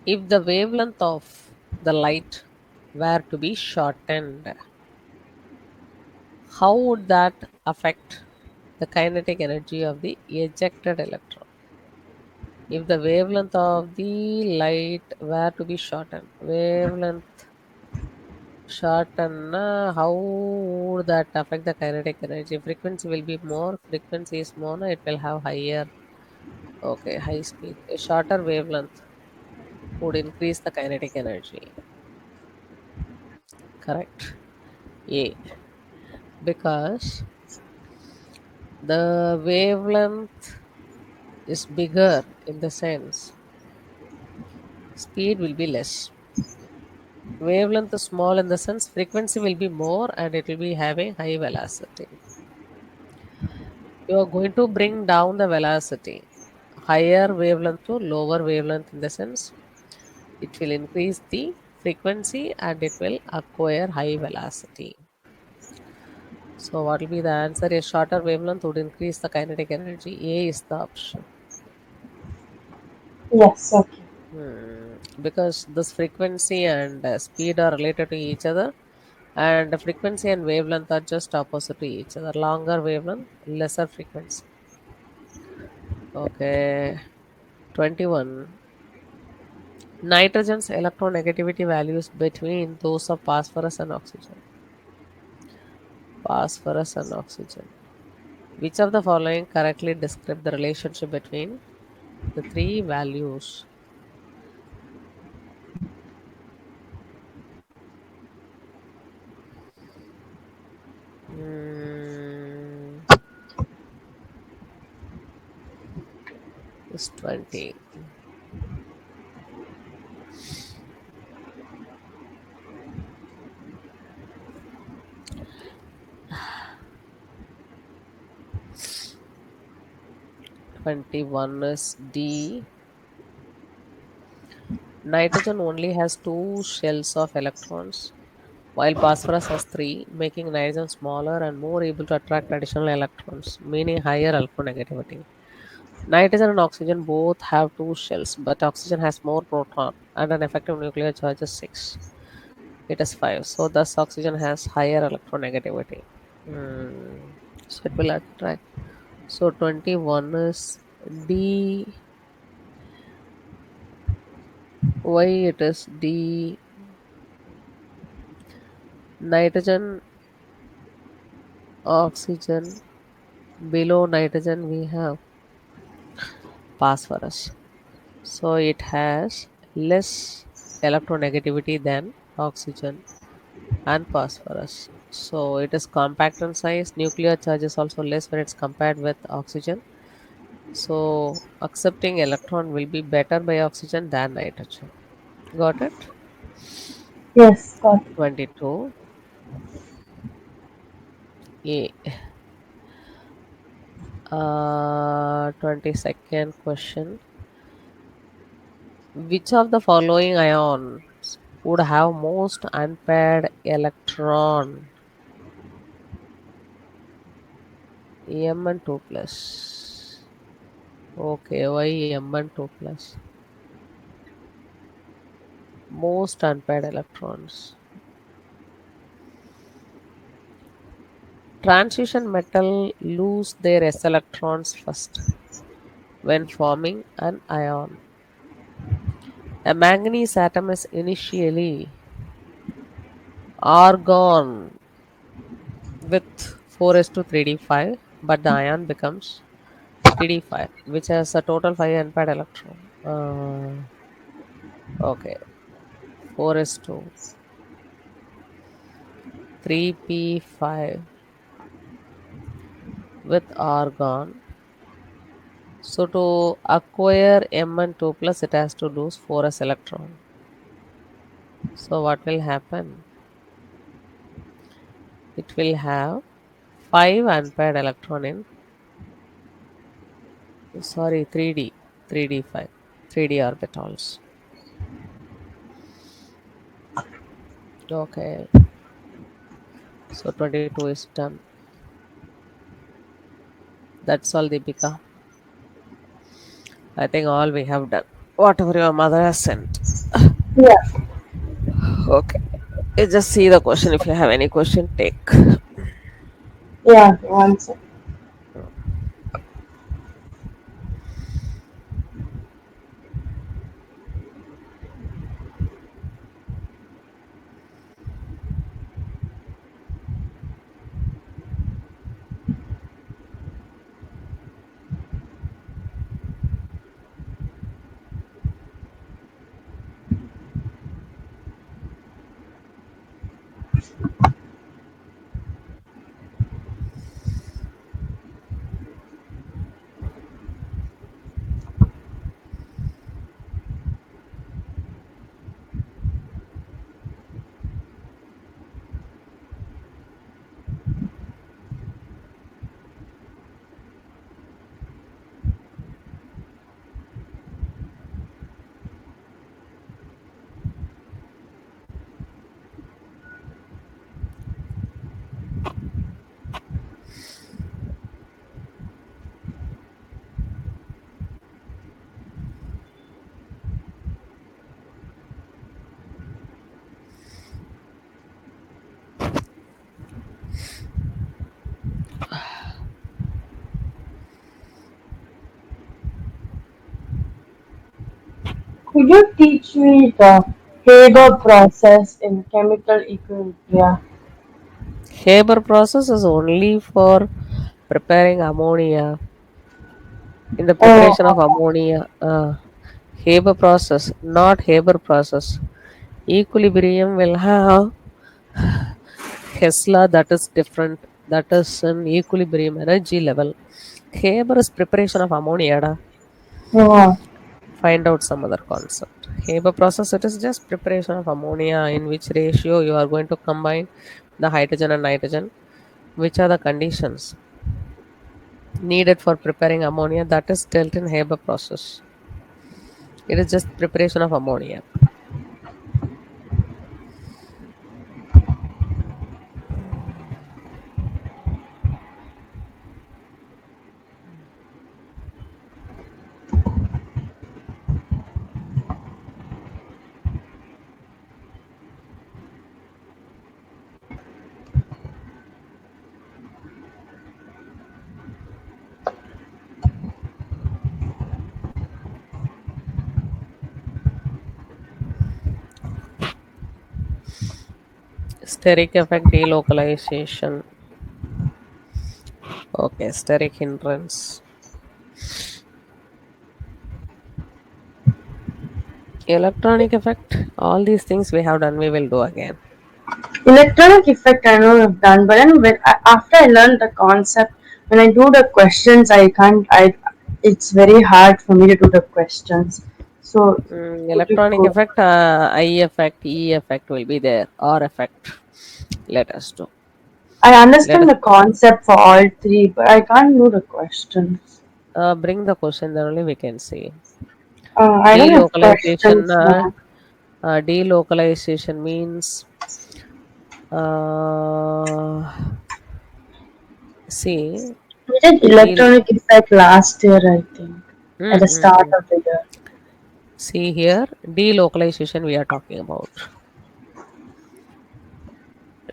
If the wavelength of the light were to be shortened, how would that affect the kinetic energy of the ejected electron? If the wavelength of the light were to be shortened, how would that affect the kinetic energy? Frequency will be more, frequency is more, no, it will have higher, okay, high speed. A shorter wavelength would increase the kinetic energy. Correct. A. Because the wavelength is bigger in the sense speed will be less. Wavelength is small in the sense frequency will be more and it will be having high velocity. You are going to bring down the velocity. Higher wavelength to lower wavelength in the sense it will increase the frequency and it will acquire high velocity. So what will be the answer? A shorter wavelength would increase the kinetic energy. A is the option. Yes, okay. Because this frequency and speed are related to each other, and the frequency and wavelength are just opposite to each other. Longer wavelength, lesser frequency. Okay, 21. Nitrogen's electronegativity values between those of phosphorus and oxygen. Phosphorus and oxygen. Which of the following correctly describe the relationship between the three values? Mm, is 20. 21 is D. Nitrogen only has two shells of electrons, while phosphorus has three, making nitrogen smaller and more able to attract additional electrons, meaning higher electronegativity. Nitrogen and oxygen both have two shells, but oxygen has more proton and an effective nuclear charge is 6. It is 5. So thus oxygen has higher electronegativity. Hmm. So it will attract. So 21 is D. Why it is D? Nitrogen, oxygen. Below nitrogen we have phosphorus. So it has less electronegativity than oxygen and phosphorus. So it is compact in size. Nuclear charge is also less when it's compared with oxygen. So accepting electron will be better by oxygen than nitrogen. Got it? Yes, got it. 22. A. 22nd question. Which of the following ions would have most unpaired electron? Mn2 plus. Okay, why Mn2 plus? Most unpaired electrons. Transition metal lose their s electrons first when forming an ion. A manganese atom is initially argon with 4s to 3d5, but the ion becomes 3d5, which has a total 5 unpaired electron. Okay, 4s to 3p5 with argon. So to acquire Mn2 plus, it has to lose 4s electron. So what will happen? It will have 5 unpaired electron in, sorry, 3d5, 3d orbitals. Okay, so 22 is done. That's all, Deepika. I think all we have done. Whatever your mother has sent. Yeah, Okay. You just see the question. If you have any question, take. yeah, one second. Could you teach me the Haber process in chemical equilibria? Haber process is only for preparing ammonia. In the preparation of Oh, ammonia, Haber process, not Haber process. Equilibrium will have Hesla, that is different. That is an equilibrium energy level. Haber is preparation of ammonia. Da. oh, Find out some other concept. Haber process, it is just preparation of ammonia, in which ratio you are going to combine the hydrogen and nitrogen, which are the conditions needed for preparing ammonia, that is dealt in Haber process. It is just preparation of ammonia. Steric effect delocalization. Okay, steric hindrance. Electronic effect. All these things we have done, we will do again. electronic effect I know I've done, but then after I learned the concept, when I do the questions, I can't. It's very hard for me to do the questions. So, could you Electronic go? effect, I effect, E effect will be there, R effect. Let us do. I Let understand us the concept for all three, but I can't do the questions. bring the question, then only we can see. I don't have Delocalization. questions now. Delocalization means, uh, see, We did del. electronic effect last year, I think, at Mm, the mm, start mm. of the year. See here, delocalization we are talking about.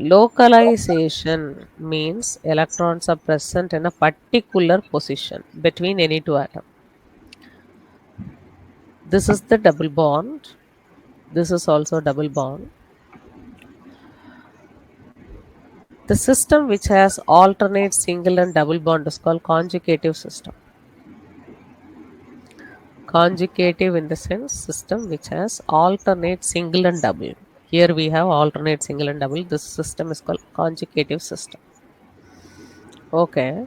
Localization means electrons are present in a particular position between any two atoms. This is the double bond. This is also double bond. The system which has alternate single and double bond is called conjugative system. Conjugative in the sense system which has alternate single and double. Here we have alternate single and double. This system is called conjugative system. Okay.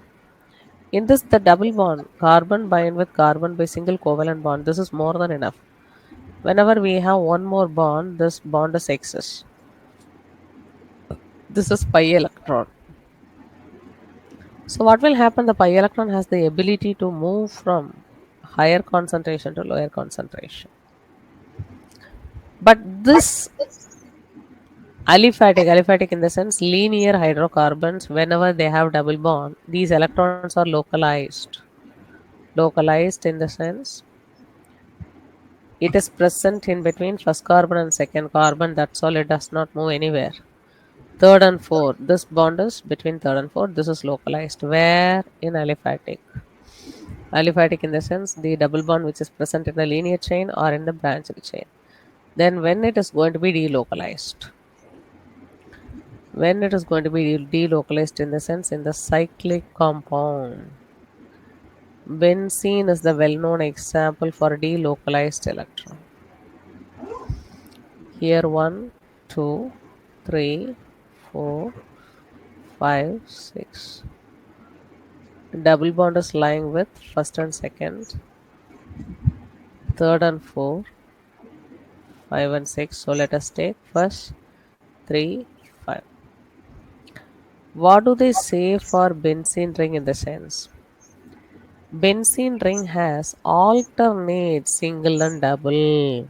In this, the double bond, carbon bind with carbon by single covalent bond. This is more than enough. Whenever we have one more bond, this bond is excess. This is pi electron. So what will happen? The pi electron has the ability to move from higher concentration to lower concentration. But this aliphatic in the sense linear hydrocarbons, whenever they have double bond, these electrons are localized. Localized in the sense it is present in between first carbon and second carbon. That's all. It does not move anywhere. Third and fourth. This bond is between third and fourth. This is localized. Where? In aliphatic. Aliphatic in the sense the double bond which is present in the linear chain or in the branched chain. Then when it is going to be delocalized. When it is going to be delocalized in the sense in the cyclic compound. Benzene is the well-known example for delocalized electron. Here one, two, three, 4, 5, 6. Double bond is lying with first and second, third and 4, 5 and 6. So let us take first 3, 5. What do they say for benzene ring in the sense? Benzene ring has alternate single and double.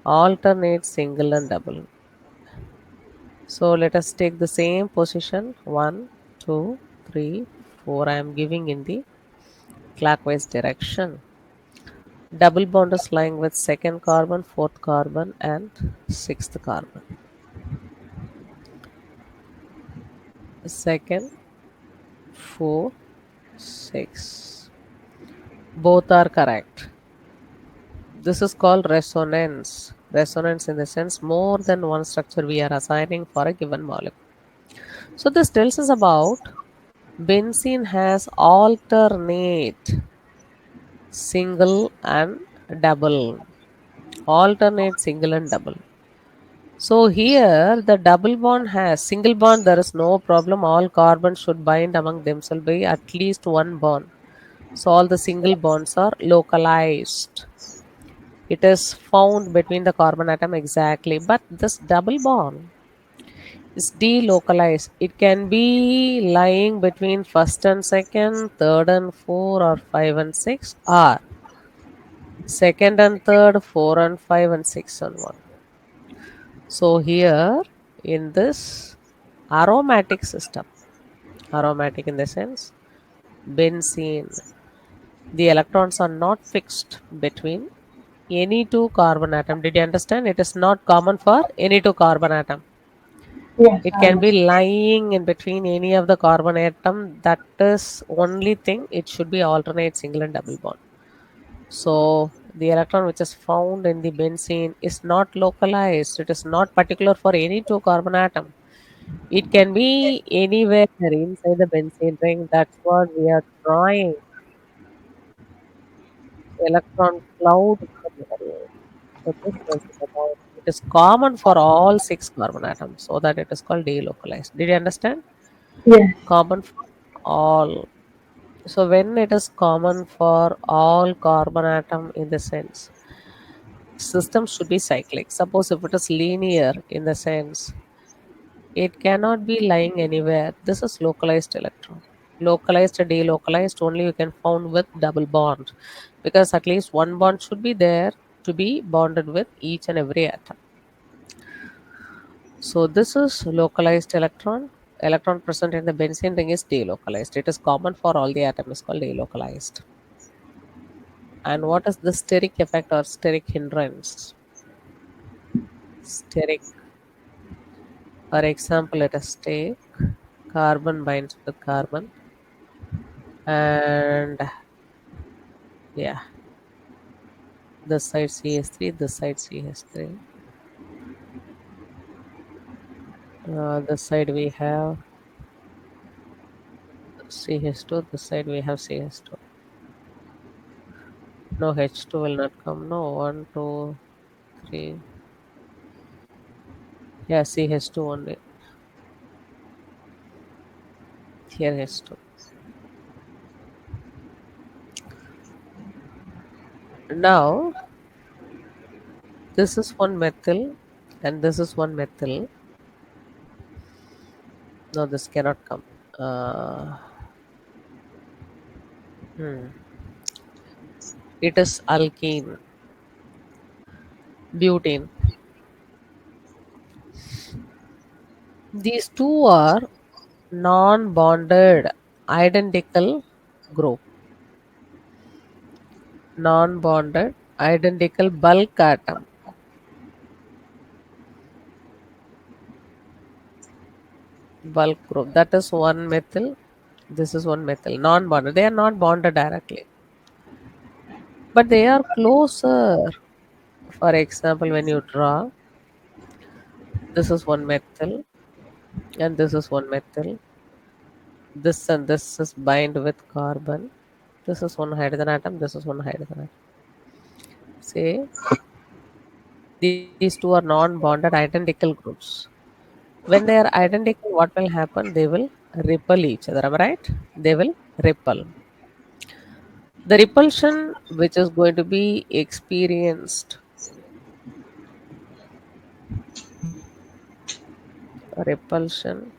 Alternate single and double. So let us take the same position 1, 2, 3, 4. I am giving in the clockwise direction. Double bond is lying with second carbon, fourth carbon, and sixth carbon. Second, 4, 6. Both are correct. This is called resonance. Resonance in the sense more than one structure we are assigning for a given molecule. So this tells us about benzene has alternate single and double. Alternate single and double. So here the double bond has single bond, there is no problem. All carbons should bind among themselves by at least one bond. So all the single bonds are localized. It is found between the carbon atom exactly. But this double bond is delocalized. It can be lying between first and second, third and four, or five and six, or second and third, four and five, and six and one. So here in this aromatic system, aromatic in the sense benzene, the electrons are not fixed between any two carbon atom. Did you understand? It is not common for any two carbon atom. Yes, It I can be understand. lying in between any of the carbon atom. That is only thing. It should be alternate single and double bond. So the electron which is found in the benzene is not localized. It is not particular for any two carbon atom. It can be anywhere inside the benzene ring. That's what we are drawing. Electron cloud in the middle. So this tells us about it is common for all six carbon atoms, so that it is called delocalized. Did you understand? Yes, Common for all. So when it is common for all carbon atom in the sense, system should be cyclic. Suppose if it is linear in the sense, It cannot be lying anywhere. This is localized electron. Localized or delocalized only you can found with double bond, because at least one bond should be there to be bonded with each and every atom. So this is localized electron. Electron present in the benzene ring is delocalized. It is common for all the atoms, called delocalized. And what is the steric effect or steric hindrance? Steric, for example, let us take carbon binds with carbon, and yeah, this side CH3, this side CH3. This side we have CH2, this side we have CH2. No, H2 will not come. No, one, two, three. Yeah, CH2 only. Here H2. Now, this is one methyl and this is one methyl. No, this cannot come. Uh, hmm. It is alkene, butane. These two are non-bonded identical group. Non-bonded identical bulk atom. Bulk group. That is one methyl. This is one methyl. Non-bonded. They are not bonded directly, but they are closer. For example, when you draw, this is one methyl and this is one methyl. This and this is bind with carbon. This is one hydrogen atom. This is one hydrogen atom. Say these two are non-bonded identical groups. When they are identical, what will happen? They will repel each other. Am I right? They will repel. The repulsion which is going to be experienced, repulsion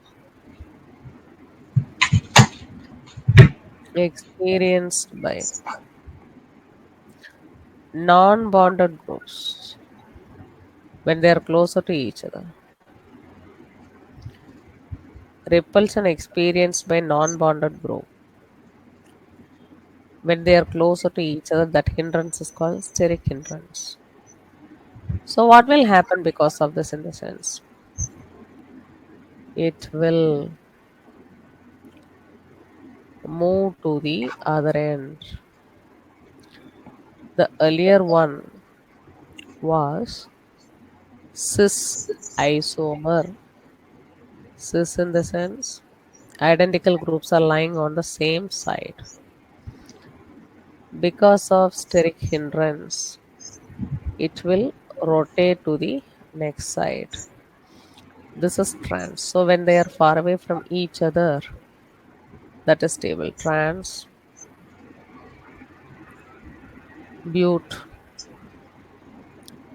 experienced by non-bonded groups when they are closer to each other. Repulsion experienced by non-bonded group when they are closer to each other, that hindrance is called steric hindrance. So what will happen because of this in the sense? It will move to the other end. The earlier one was cis isomer. Cis in the sense identical groups are lying on the same side. Because of steric hindrance, it will rotate to the next side. This is trans. So when they are far away from each other, that is stable. Trans, but,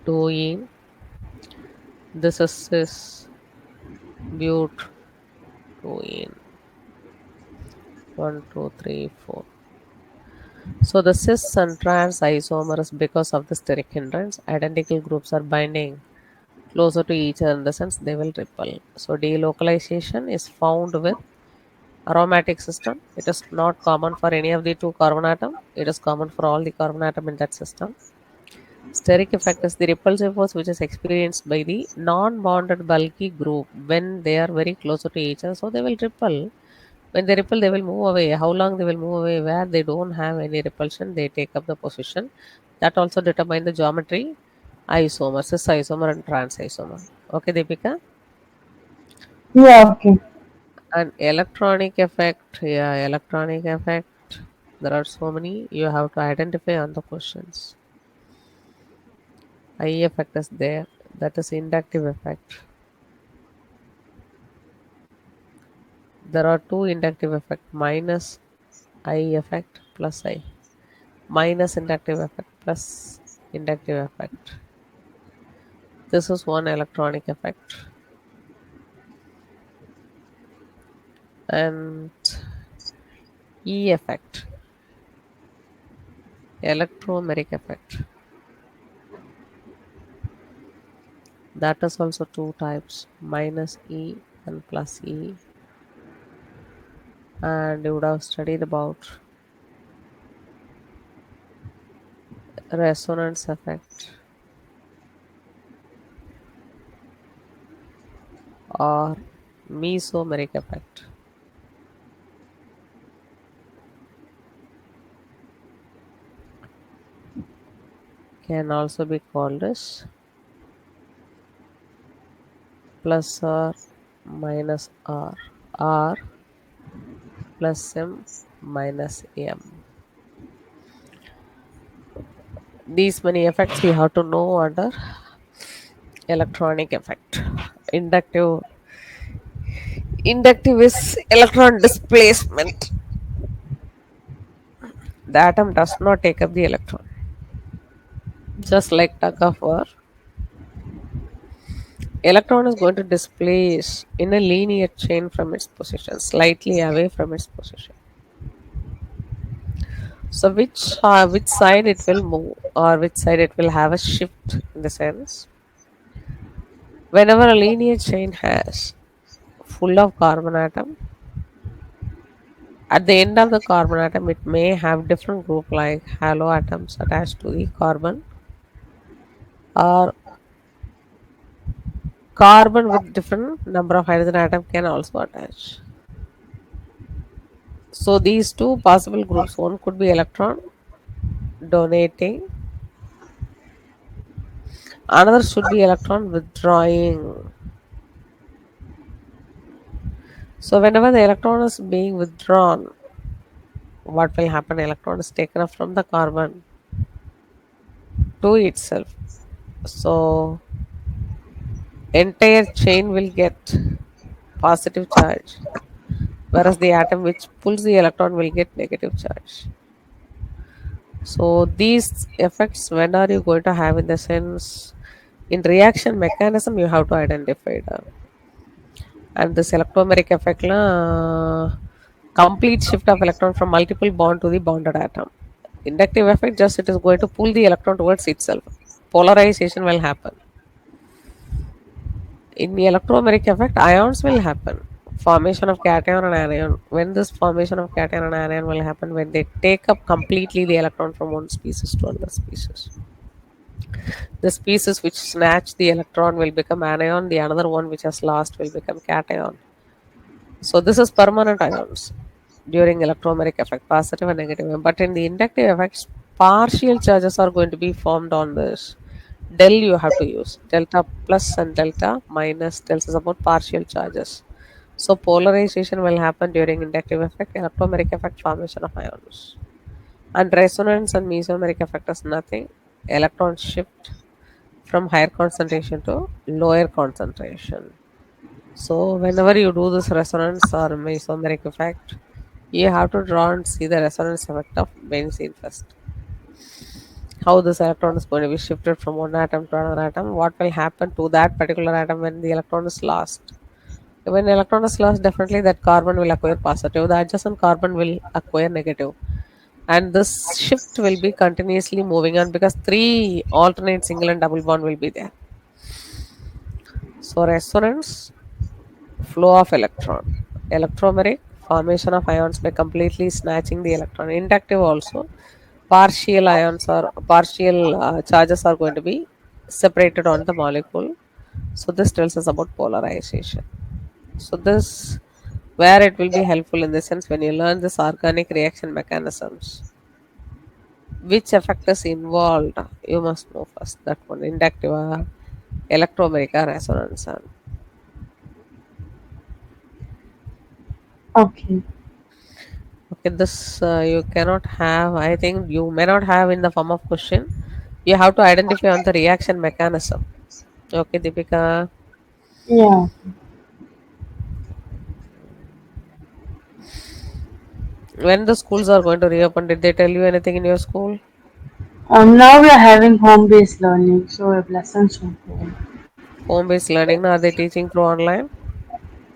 toluene. This is cis, but, toluene. One, two, three, four. So the cis and trans isomers, because of the steric hindrance, identical groups are binding closer to each other in the sense they will repel. So delocalization is found with aromatic system. It is not common for any of the two carbon atom. It is common for all the carbon atom in that system. Steric effect is the repulsive force which is experienced by the non-bonded bulky group when they are very closer to each other. So they will repel. When they repel, they will move away. How long they will move away? Where they don't have any repulsion, they take up the position. That also determine the geometry, isomer, cis isomer and trans isomer. Okay, Deepika? Yeah, okay. And electronic effect, yeah, electronic effect. There are so many you have to identify on the questions. I effect is there. That is inductive effect. There are two inductive effect, minus I effect plus I. Minus inductive effect plus inductive effect. This is one electronic effect. And E effect, electromeric effect. That is also two types, minus E and plus E. And you would have studied about resonance effect or mesomeric effect. Can also be called as plus R minus R plus M minus M. These many effects we have to know under electronic effect. Inductive Inductive is electron displacement. The atom does not take up the electron. Just like tug of war, electron is going to displace in a linear chain from its position, slightly away from its position. So which side it will move or which side it will have a shift in the sense. Whenever a linear chain has full of carbon atom, at the end of the carbon atom it may have different group like halo atoms attached to the carbon or carbon with different number of hydrogen atom can also attach. So these two possible groups, one could be electron donating, another should be electron withdrawing. So whenever the electron is being withdrawn, what will happen? Electron is taken up from the carbon to itself. So entire chain will get positive charge, whereas the atom which pulls the electron will get negative charge. So these effects, when are you going to have in the sense in reaction mechanism you have to identify them. And this electromeric effect complete shift of electron from multiple bond to the bonded atom. Inductive effect just it is going to pull the electron towards itself. Polarization will happen. In the electromeric effect, ions will happen. Formation of cation and anion. When this formation of cation and anion will happen? When they take up completely the electron from one species to another species. The species which snatch the electron will become anion, the another one which has lost will become cation. So this is permanent ions during electromeric effect, positive and negative. But in the inductive effects, partial charges are going to be formed on this. Del you have to use. Delta plus and delta minus tells us about partial charges. So polarization will happen during inductive effect, electromeric effect, formation of ions. And resonance and mesomeric effect is nothing. Electron shift from higher concentration to lower concentration. So whenever you do this resonance or mesomeric effect, you have to draw and see the resonance effect of benzene first. How this electron is going to be shifted from one atom to another atom, what will happen to that particular atom when the electron is lost. When electron is lost, definitely that carbon will acquire positive, the adjacent carbon will acquire negative. And this shift will be continuously moving on because three alternate single and double bond will be there. So resonance, flow of electron. Electromeric, formation of ions by completely snatching the electron. Inductive also, partial ions or partial charges are going to be separated on the molecule. So this tells us about polarization. So this where it will be helpful in the sense when you learn this organic reaction mechanisms. Which effect is involved? You must know first that one. Inductive, electromeric, resonance. Okay. Okay, this you cannot have. I think you may not have in the form of question. You have to identify on the reaction mechanism. Okay, Deepika. Yeah. When the schools are going to reopen, did they tell you anything in your school? Now we are having home-based learning, so we have lessons from home. Home based learning, now are they teaching through online?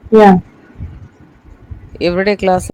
Yeah. everyday class